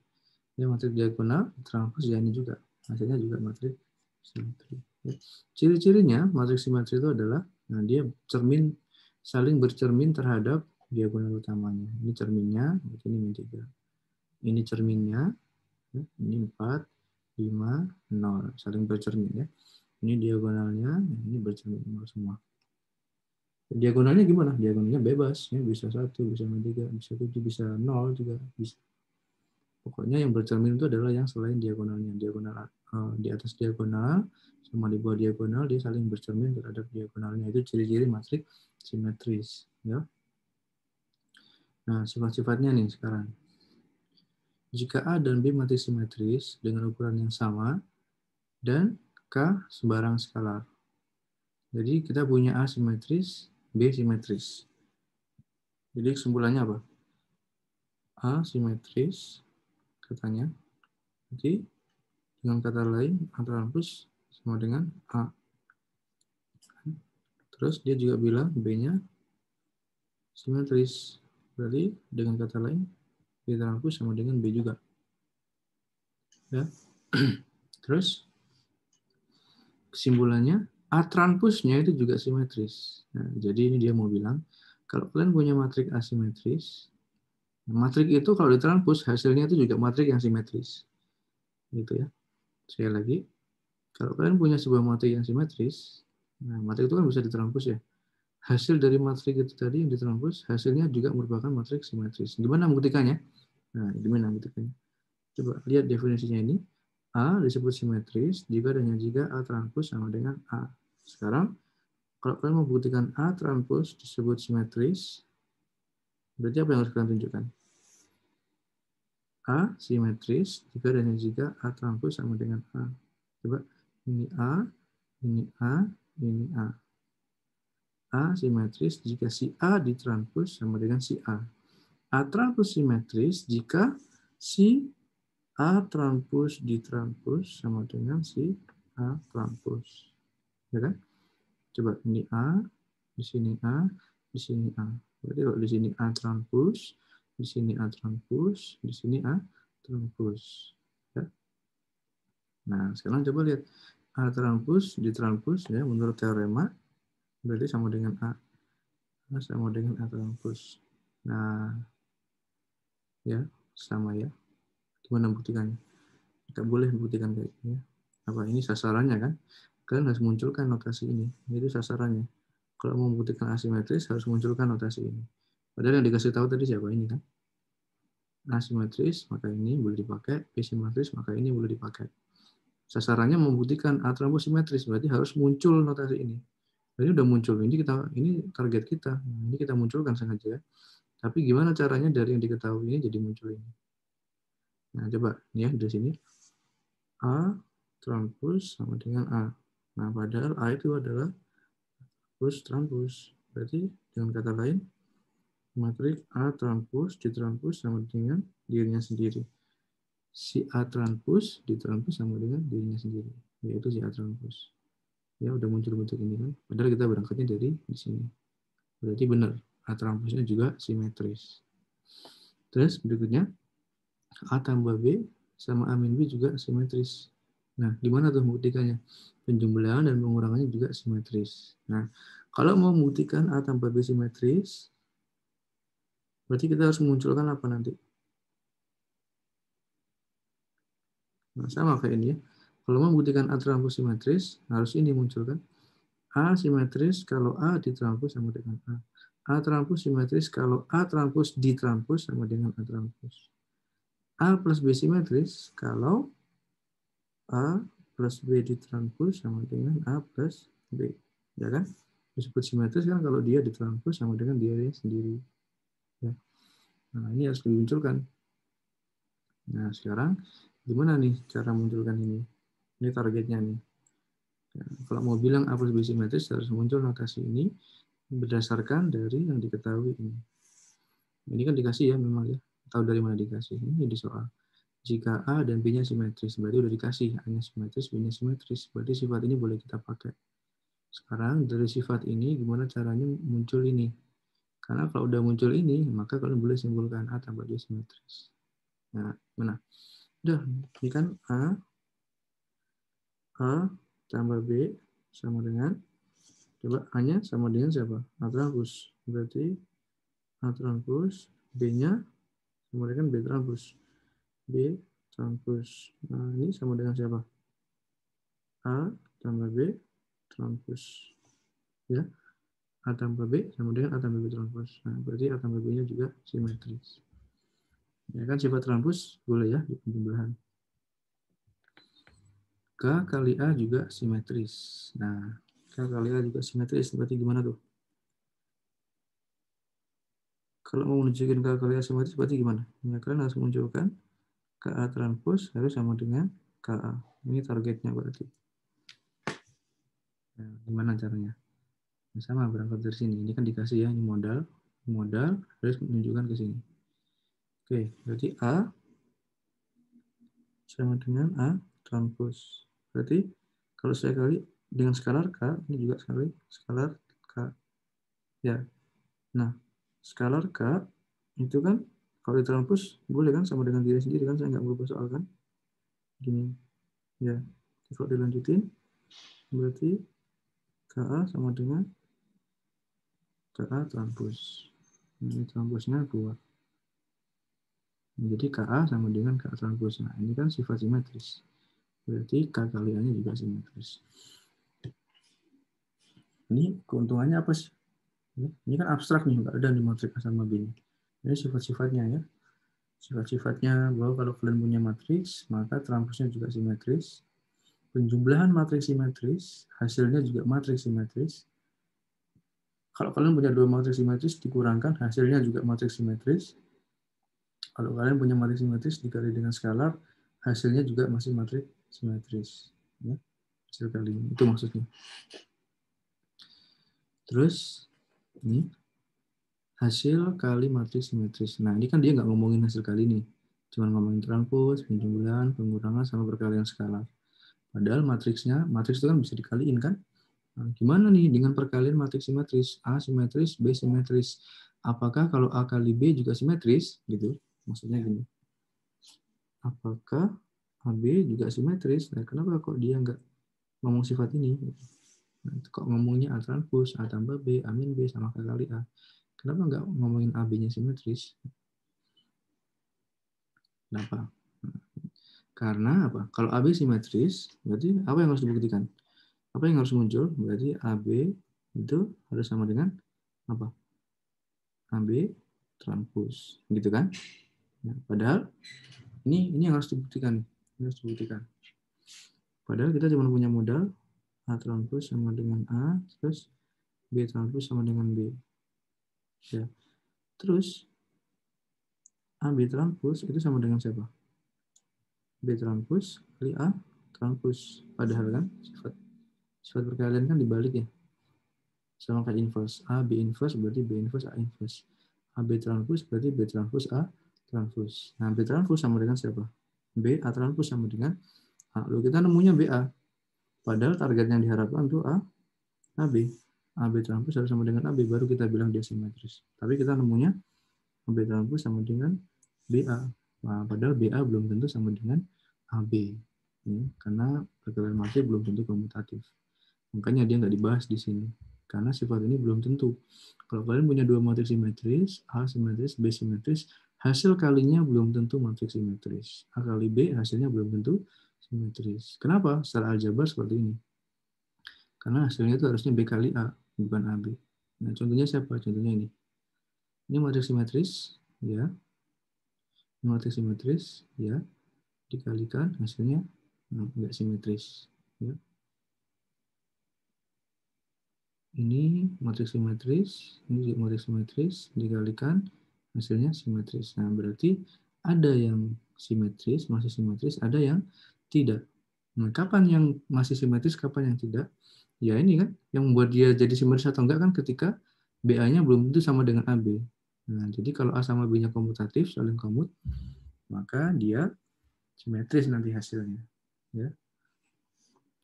Ini matriks diagonal, transpose ya ini juga. Hasilnya juga matriks simetri. Ciri-cirinya matriks simetri itu adalah nah dia saling bercermin terhadap diagonal utamanya. Ini cerminnya, ini 3. Ini cerminnya, ini 4, 5, 0. Saling bercermin ya. Ini diagonalnya, ini bercermin 0 semua. Diagonalnya gimana? Diagonalnya bebas, ya bisa 1, bisa 3, bisa 7, bisa 0 juga bisa. Pokoknya yang bercermin itu adalah yang selain diagonalnya. Diagonal di atas diagonal sama di bawah diagonal dia saling bercermin terhadap diagonalnya. Itu ciri-ciri matriks simetris, ya. Nah, sifat-sifatnya nih sekarang. jika A dan B matrik simetris dengan ukuran yang sama dan K sembarang skalar. Jadi kita punya A simetris, B simetris. Jadi kesimpulannya apa? A simetris katanya. Jadi dengan kata lain A transpose sama dengan A. Terus dia juga bilang B-nya simetris. Berarti dengan kata lain B transpose sama dengan B juga. Ya. Terus kesimpulannya A transpose-nya itu juga simetris. Nah, jadi ini dia mau bilang kalau kalian punya matrik asimetris, matrik itu kalau ditranspos hasilnya itu juga matrik yang simetris. Gitu ya. Sekali lagi, kalau kalian punya sebuah matrik yang simetris, nah matrik itu kan bisa ditranspos ya. Hasil dari matrik itu tadi yang ditranspos, hasilnya juga merupakan matrik simetris. Gimana membuktikannya? Nah, gimana membuktikannya? Coba lihat definisinya ini. A disebut simetris jika dan hanya jika A transpos sama dengan A. Sekarang, kalau kalian mau membuktikan A transpos disebut simetris, berarti apa yang harus kalian tunjukkan? A simetris jika dan hanya jika A transpos sama dengan A. Coba, ini A, ini A, ini A. A simetris jika si A ditranspos sama dengan si A. A transpos simetris jika si A transpos ditranspos sama dengan si A transpos. Ya kan? Coba ini A, di sini A, di sini A. Berarti kalau di sini A transpos, di sini A transpos, di sini A transpos. Ya. Nah, sekarang coba lihat A transpos ditranspos ya menurut teorema berarti sama dengan A. Sama dengan A transpos. Nah, ya, sama ya. Gimana buktikannya? Kita boleh buktikan kayak gini. Apa ini sasarannya kan? Kalian harus munculkan notasi ini. Itu sasarannya. Kalau mau membuktikan asimetris harus munculkan notasi ini. Padahal yang dikasih tahu tadi siapa ini kan? Asimetris maka ini boleh dipakai, B simetris maka ini boleh dipakai. Sasarannya membuktikan A transpos simetris berarti harus muncul notasi ini. Jadi udah muncul ini target kita. Nah, ini kita munculkan sengaja. Tapi gimana caranya dari yang diketahui ini jadi muncul ini? Nah, coba ya di sini A transpos sama dengan A. Nah, padahal A itu adalah transpos. Berarti dengan kata lain matrik A transpos ditranspos sama dengan dirinya sendiri. Si A transpos ditranspos sama dengan dirinya sendiri, yaitu si A transpos. Ya udah muncul bentuk ini kan. Padahal kita berangkatnya dari di sini. Berarti benar, A transposnya juga simetris. Terus berikutnya, A tambah B sama A min B juga simetris. Nah, gimana tuh membuktikannya? Penjumlahan dan pengurangannya juga simetris. Nah, kalau mau membuktikan A tambah B simetris, berarti kita harus memunculkan apa nanti? Nah, sama kayak ini ya. Kalau mau membuktikan A transpos simetris, harus ini munculkan. A simetris kalau A ditranspos sama dengan A. A transpos simetris kalau A transpos ditranspos sama dengan A transpos. A plus B simetris kalau A plus B ditranspos sama dengan A plus B. Ya kan? Disebut simetris kan kalau dia ditranspos sama dengan dirinya sendiri. Ya. Nah, ini harus dimunculkan. Nah, sekarang gimana nih cara munculkan ini? Ini targetnya nih. Ya, kalau mau bilang A plus B simetris harus muncul notasi ini berdasarkan dari yang diketahui ini. Ini kan dikasih ya memang ya. Tahu dari mana dikasih? Ini di soal. Jika A dan B-nya simetris, berarti udah dikasih A-nya simetris, B-nya simetris. Berarti sifat ini boleh kita pakai. Sekarang dari sifat ini gimana caranya muncul ini? Karena kalau udah muncul ini, maka kalian boleh simpulkan A tambah B simetris. Nah, mana? Udah, ini kan A tambah B sama dengan, coba A-nya sama dengan siapa? A transpos. Berarti A transpos, B-nya sama dengan B transpos. B transpos. Nah, ini sama dengan siapa? A tambah B transpos. Ya. A tambah B sama dengan A tambah B transpos. Nah, berarti A tambah B-nya juga simetris. Ya kan sifat transpos boleh ya di penjumlahan. K kali A juga simetris. Nah, K kali A juga simetris. Berarti gimana tuh? Kalau mau menunjukkan K kali A simetris berarti gimana? Ya, kalian harus menunjukkan KA transpose harus sama dengan KA. Ini targetnya berarti. Nah, gimana caranya? Nah, sama berangkat dari sini. Ini kan dikasih ya, ini modal harus menunjukkan ke sini. Oke, berarti A sama dengan A transpose. Berarti kalau saya kali dengan skalar K, ini juga skalar K. Ya. Nah, skalar K itu kan kalau ditranspose boleh kan sama dengan diri sendiri kan, saya nggak berubah soal kan. Gini. Ya. Kalau dilanjutin berarti KA sama dengan KA transpose. Ini transpose-nya keluar. Jadi KA sama dengan KA transpose. Nah, ini kan sifat simetris. Berarti K kali A-nya juga simetris. Ini keuntungannya apa sih? Ini kan abstrak nih, nggak ada di matriks A sama B. Ini sifat-sifatnya ya. Sifat-sifatnya bahwa kalau kalian punya matriks, maka transpose-nya juga simetris. Penjumlahan matriks simetris, hasilnya juga matriks simetris. Kalau kalian punya dua matriks simetris, dikurangkan, hasilnya juga matriks simetris. Kalau kalian punya matriks simetris dikali dengan skalar, hasilnya juga masih matriks simetris. Ya, hasil kali ini, itu maksudnya. Terus, ini hasil kali matriks simetris. Nah, ini kan dia nggak ngomongin hasil kali ini. Cuma ngomongin transpose, penjumlahan, pengurangan, sama perkalian skalar. Padahal matriks itu kan bisa dikaliin kan? Nah, gimana nih dengan perkalian matriks simetris? A simetris, B simetris. Apakah kalau A kali B juga simetris? Gitu. Maksudnya gini. Apakah AB juga simetris? Nah, kenapa kok dia nggak ngomong sifat ini? Nah, kok ngomongnya A transpose, A tambah B, A min B sama K kali A. Kenapa nggak ngomongin AB-nya simetris? Kenapa? Karena apa? Kalau AB simetris, berarti apa yang harus dibuktikan? Apa yang harus muncul? Berarti AB itu harus sama dengan apa? AB transpose, gitu kan? Nah, padahal ini yang harus dibuktikan. Ini harus dibuktikan. Padahal kita cuma punya modal A transpose sama dengan A, terus B transpose sama dengan B. Ya. Terus AB transpose itu sama dengan siapa? B transpose kali A transpose. Padahal kan sifat perkalian kan dibalik ya. Sama kayak inverse. A B inverse berarti B inverse A inverse. AB transpose berarti B transpose A transpose. Nah, B transpose sama dengan siapa? B A transpose sama dengan A. Lalu kita nemunya BA. Padahal target yang diharapkan itu AB. AB transpose harus sama dengan AB, baru kita bilang dia simetris. Tapi kita nemunya AB transpose sama dengan BA. Nah, padahal BA belum tentu sama dengan AB. Ya, karena perkalian matriks belum tentu komutatif. Makanya dia nggak dibahas di sini. Karena sifat ini belum tentu. Kalau kalian punya dua matriks simetris, A simetris, B simetris, hasil kalinya belum tentu matriks simetris. A kali B hasilnya belum tentu simetris. Kenapa? Secara aljabar seperti ini. Karena hasilnya itu harusnya B kali A, bukan AB. Nah, contohnya siapa? Contohnya ini. Ini matriks simetris, ya. Ini matriks simetris, ya. Dikalikan hasilnya enggak simetris, ya. Ini matriks simetris, ini matriks simetris, dikalikan hasilnya simetris. Nah, berarti ada yang simetris, masih simetris, ada yang tidak. Nah, kapan yang masih simetris, kapan yang tidak? Ya ini kan, yang membuat dia jadi simetris atau enggak kan ketika BA-nya belum tentu sama dengan AB. Nah, jadi kalau A sama B-nya komutatif, saling komut, maka dia simetris nanti hasilnya. Ya.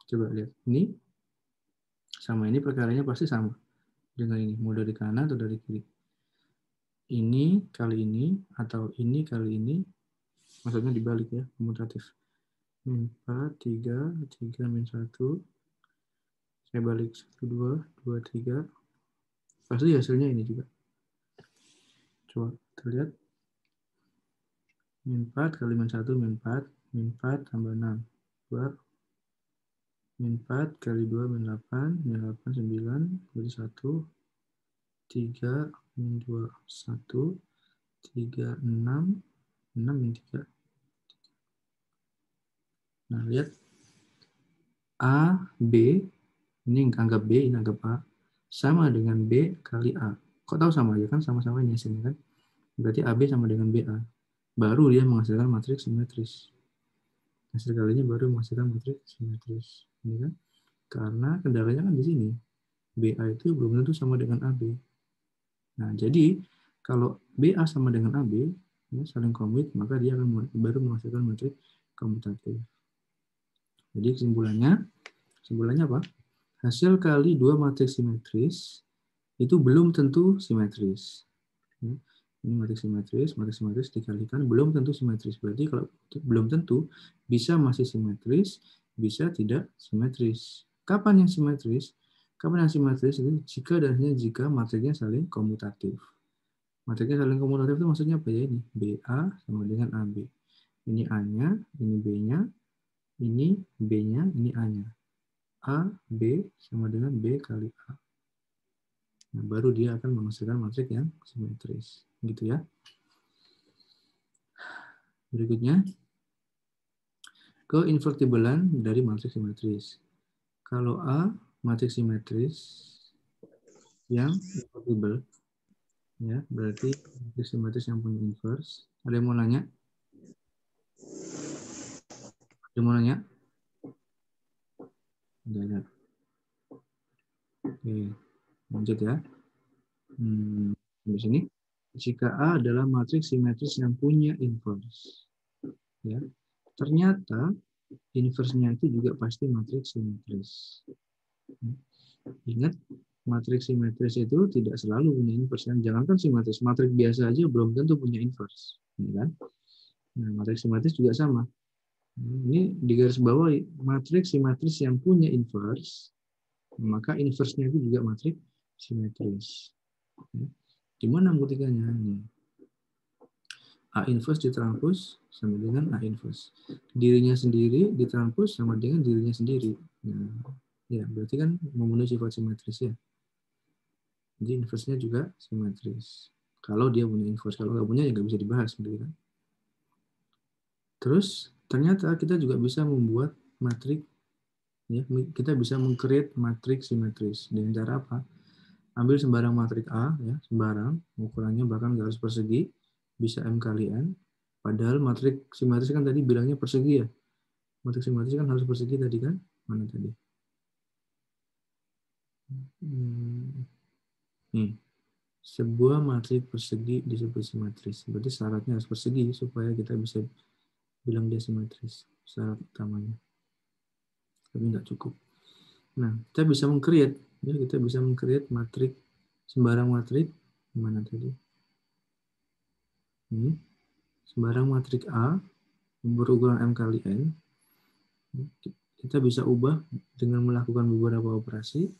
Coba lihat, ini sama ini perkaranya pasti sama dengan ini, mau dari kanan atau dari kiri. Ini kali ini, atau ini kali ini, maksudnya dibalik ya, komutatif. Min 4, 3, 3, min 1, saya balik 1, 2, 2, 3. Pasti hasilnya ini juga. Coba kita lihat. Min 4 kali min 1, min 4. Min 4 tambah 6. 2. Min 4 kali 2, min 8. Min 8, 9. Berarti 1. 3, min 2, 1. 3, 6. 6, min 3. Nah, lihat. A, B. Ini anggap B, ini anggap A. Sama dengan B kali A. Kok tahu sama ya kan? Sama-sama ini hasilnya kan? Berarti AB sama dengan BA. baru dia menghasilkan matriks simetris. Hasil kalinya baru menghasilkan matriks simetris. Ini kan? Karena kendalanya kan di sini. BA itu belum tentu sama dengan AB. Nah, jadi kalau BA sama dengan AB, ya, saling komit, maka dia akan baru menghasilkan matriks komutatif. Jadi kesimpulannya apa? Hasil kali dua matriks simetris itu belum tentu simetris. Ya. Ini matriks simetris dikalikan belum tentu simetris. Berarti kalau belum tentu bisa masih simetris, bisa tidak simetris. Kapan yang simetris? Kapan yang simetris itu jika dan hanya jika matriksnya saling komutatif. Matriksnya saling komutatif itu maksudnya apa ya ini? BA sama dengan AB. Ini A-nya, ini B-nya, ini B-nya, ini A-nya. A, B sama dengan B kali A. Nah, baru dia akan menghasilkan matriks yang simetris. Gitu ya. Berikutnya, keinvertibelan dari matriks simetris. Kalau A matriks simetris yang invertible, ya berarti matriks simetris yang punya inverse. Ada yang mau nanya? Ada yang mau nanya? Enggak ada. Oke, lanjut ya. Di sini, jika A adalah matriks simetris yang punya inverse, ya ternyata inverse-nya itu juga pasti matriks simetris. Ingat, matriks simetris itu tidak selalu punya inverse. Jangankan simetris, matriks biasa aja belum tentu punya inverse. Ya kan? Nah, matriks simetris juga sama. Ini di garis bawah, matriks simetris yang punya inverse, maka inverse-nya itu juga matriks simetris. Di mana buktikannya? Nih. A inverse ditranspos sama dengan A inverse. Dirinya sendiri ditranspos sama dengan dirinya sendiri. Nah, ya, berarti kan memenuhi sifat simetris ya. Jadi inverse-nya juga simetris. Kalau dia punya inverse, kalau nggak punya ya nggak bisa dibahas. Gitu kan. Terus ternyata kita juga bisa membuat matriks, ya, kita bisa meng-create matriks simetris dengan cara apa? Ambil sembarang matriks A, ya, sembarang, ukurannya bahkan nggak harus persegi, bisa M kali N. Padahal matriks simetris kan tadi bilangnya persegi ya. Matriks simetris kan harus persegi tadi kan? Mana tadi? Nih. Sebuah matriks persegi disebut simetris. Berarti syaratnya harus persegi supaya kita bisa bilang dia simetris. Syarat utamanya. Tapi nggak cukup. Nah, kita bisa meng-create, ya, kita bisa meng-create matriks, sembarang matriks, mana tadi? Ini, sembarang matriks A berukuran M kali N, kita bisa ubah dengan melakukan beberapa operasi.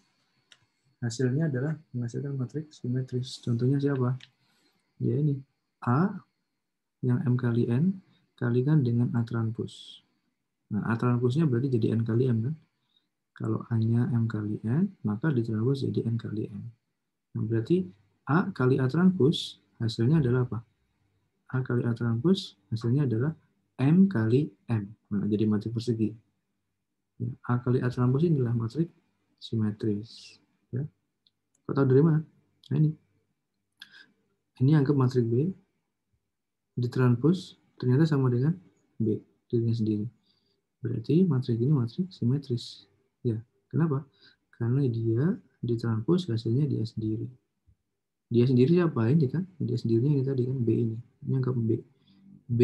Hasilnya adalah menghasilkan matriks simetris. Contohnya siapa? Ya ini, A yang M kali N kalikan dengan A transpos. Nah, A transposnya berarti jadi N kali M kan? Kalau A-nya M kali N, maka ditranspos jadi N kali M. Nah, berarti A kali A transpos hasilnya adalah apa? A kali A transpos hasilnya adalah M kali M. Nah, jadi matriks persegi. A kali A transpos ini adalah matriks simetris. Ya. Kau tahu dari mana? Nah, ini. Ini anggap matriks B ditranspos ternyata sama dengan B dirinya sendiri. Berarti matriks ini matriks simetris. Ya, kenapa? Karena dia ditranspos hasilnya dia sendiri. Dia sendiri siapa ini kan? Dia sendirinya ini tadi kan B ini. Ini anggap B. B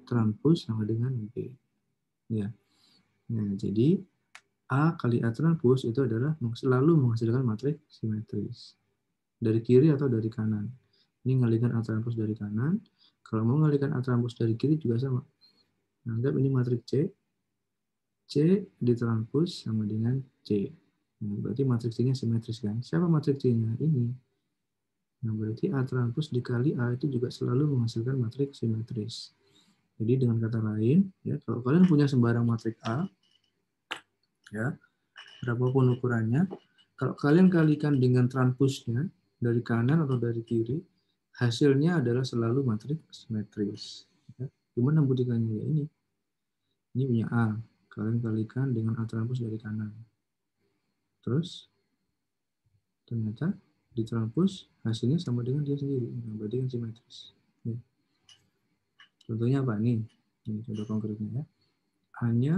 transpos sama dengan B. Ya. Nah, jadi A kali A transpos itu adalah selalu menghasilkan matriks simetris. Dari kiri atau dari kanan. Ini ngalihkan A transpos dari kanan. Kalau mau ngalihkan A transpos dari kiri juga sama. Anggap ini matriks C. C ditranspos sama dengan C. Nah, berarti matriks C-nya simetris kan? Siapa matriks C-nya? Ini. Nah, berarti A transpos dikali A itu juga selalu menghasilkan matriks simetris. Jadi dengan kata lain, ya, kalau kalian punya sembarang matriks A, ya, berapapun ukurannya, kalau kalian kalikan dengan transposnya dari kanan atau dari kiri, hasilnya adalah selalu matriks simetris. Ya. Gimana buktikannya? Ya ini. Ini punya A. Kalian kalikan dengan A transpos dari kanan. Terus, ternyata ditranspos hasilnya sama dengan dia sendiri. Nah, berarti kan simetris. Ya. Contohnya apa nih? Ini contoh konkretnya ya. A-nya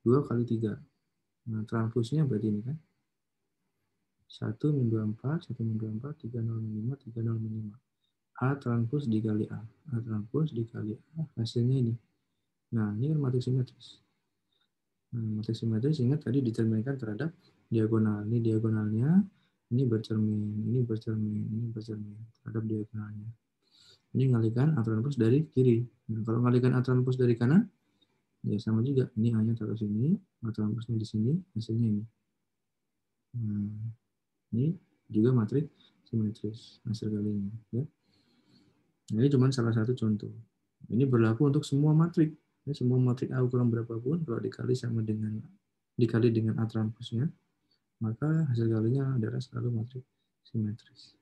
2 kali 3. Nah, transpusnya berarti ini kan. 1 min 24, 1 min 24, 3 0 min 5, 3 0 min 5. A transpus dikali A. A transpus dikali A. Hasilnya ini. Nah, ini kan matriks simetris. Nah, matriks simetris ingat tadi dicerminkan terhadap diagonal. Ini diagonalnya, ini bercermin, ini bercermin, ini bercermin terhadap diagonalnya. Ini ngalihkan A transpus dari kiri. Nah, kalau ngalihkan A transpus dari kanan, ya sama juga. Ini hanya taruh sini, A transpusnya di sini, hasilnya ini. Nah, ini juga matriks simetris hasil kalinya. Ya. Nah, ini cuma salah satu contoh. Ini berlaku untuk semua matriks. Ya, semua matriks A ukuran berapapun, kalau dikali dengan A transpusnya, maka hasil kalinya adalah selalu matriks simetris.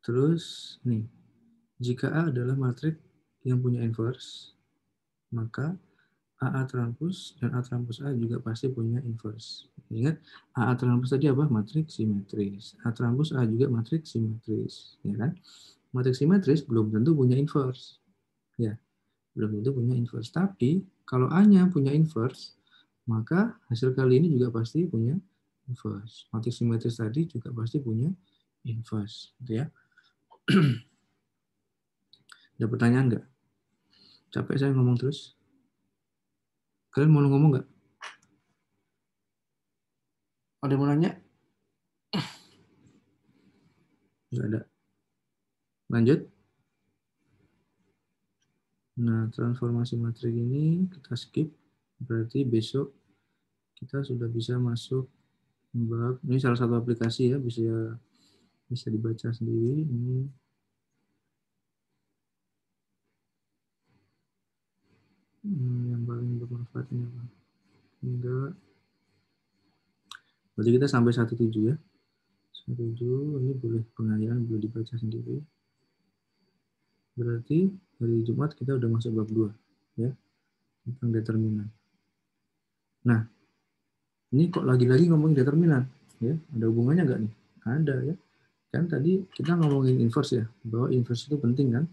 Terus, nih, jika A adalah matriks yang punya inverse, maka AA transpus dan A transpus A juga pasti punya inverse. Ingat, AA transpus tadi apa? Matriks simetris. A transpus A juga matriks simetris. Ya kan? Matriks simetris belum tentu punya inverse. Ya, belum tentu punya inverse. Tapi, kalau A-nya punya inverse, maka hasil kali ini juga pasti punya inverse. Matriks simetris tadi juga pasti punya inverse. Gitu ya. Ada pertanyaan nggak? Capek saya ngomong terus. Kalian mau ngomong nggak? Ada yang mau nanya? Nggak ada. Lanjut. Nah, transformasi matriks ini kita skip. Berarti besok kita sudah bisa masuk bab. Ini salah satu aplikasi ya, bisa dibaca sendiri. Ini yang paling bermanfaat ini apa? Enggak. Berarti kita sampai 17 ya. 17 ini boleh pengayaan, boleh dibaca sendiri. Berarti hari Jumat kita udah masuk bab 2 ya, tentang determinan. Nah, ini kok lagi-lagi ngomongin determinan ya? Ada hubungannya nggak nih? Ada ya. Kan tadi kita ngomongin inverse ya, bahwa inverse itu penting kan?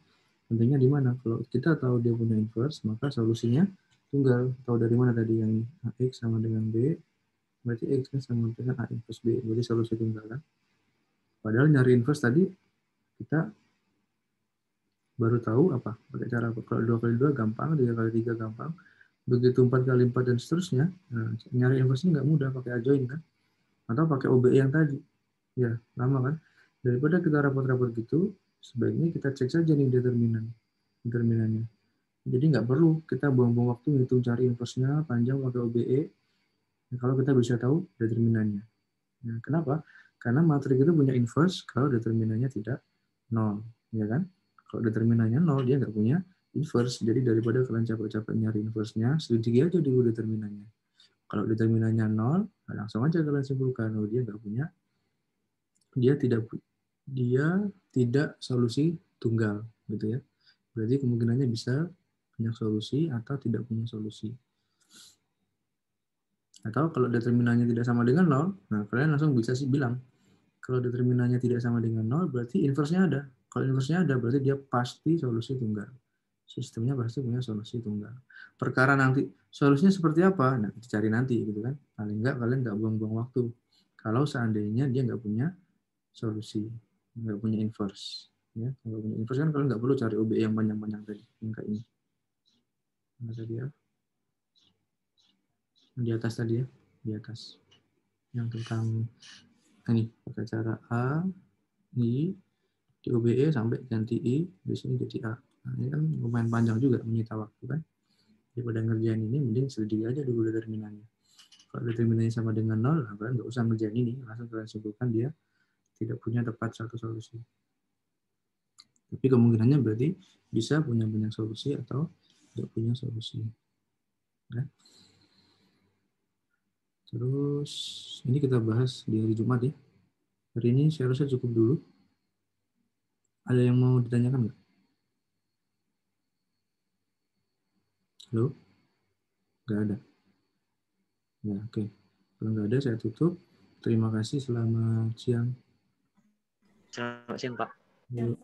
Pentingnya di mana? Kalau kita tahu dia punya inverse, maka solusinya tunggal. Tahu dari mana tadi yang X sama dengan B, berarti X kan sama dengan A inverse B, jadi solusi tunggal kan? Padahal nyari inverse tadi kita baru tahu apa? Pakai cara apa? Kalau 2 kali 2 gampang, 3 kali 3 gampang. Begitu 4 kali 4 dan seterusnya, nah, nyari inverse-nya nggak mudah pakai adjoint kan? Atau pakai OBE yang tadi. Ya, lama kan? Daripada kita rapot-rapot gitu, sebaiknya kita cek saja nih determinannya. Jadi nggak perlu kita buang-buang waktu ngitung cari inverse-nya panjang pakai OBE. Nah, kalau kita bisa tahu determinannya. Nah, kenapa? Karena matriks itu punya inverse kalau determinannya tidak 0. Ya kan? Kalau determinannya 0, dia nggak punya inverse. Jadi daripada kalian capek-capek nyari inverse-nya, selidiki aja dulu determinannya. Kalau determinannya 0, langsung aja kalian simpulkan, oh dia nggak punya, dia tidak solusi tunggal, gitu ya. Berarti kemungkinannya bisa punya solusi atau tidak punya solusi. Atau kalau determinannya tidak sama dengan 0, nah kalian langsung bisa sih bilang, kalau determinannya tidak sama dengan 0, berarti inverse-nya ada. Kalau inverse-nya ada, berarti dia pasti solusi tunggal. Sistemnya pasti punya solusi tunggal. Perkara nanti solusinya seperti apa? Nah, dicari nanti gitu kan. Paling enggak kalian nggak buang-buang waktu. Kalau seandainya dia nggak punya solusi, nggak punya inverse. Ya, kalau punya inverse kan kalian nggak perlu cari OBE yang panjang-panjang tadi, yang kayak ini. Mana tadi ya? Di atas tadi ya, di atas. Yang tentang ini pakai cara A, I, di OBE sampai ganti I, di sini jadi A. Nah, ini kan lumayan panjang juga, menyita waktu kan. Daripada ngerjain ini, mending selidiki aja dulu determinannya. Kalau determinannya sama dengan 0, kalian nggak usah ngerjain ini, langsung kalian simpulkan dia tidak punya tepat satu solusi. Tapi kemungkinannya berarti bisa punya banyak solusi atau tidak punya solusi. Ya. Terus ini kita bahas di hari Jumat ya. Hari ini saya rasa cukup dulu. Ada yang mau ditanyakan nggak? Halo? Nggak ada. Ya, oke. Kalau nggak ada, saya tutup. Terima kasih. Selamat siang. Selamat siang, Pak. Halo.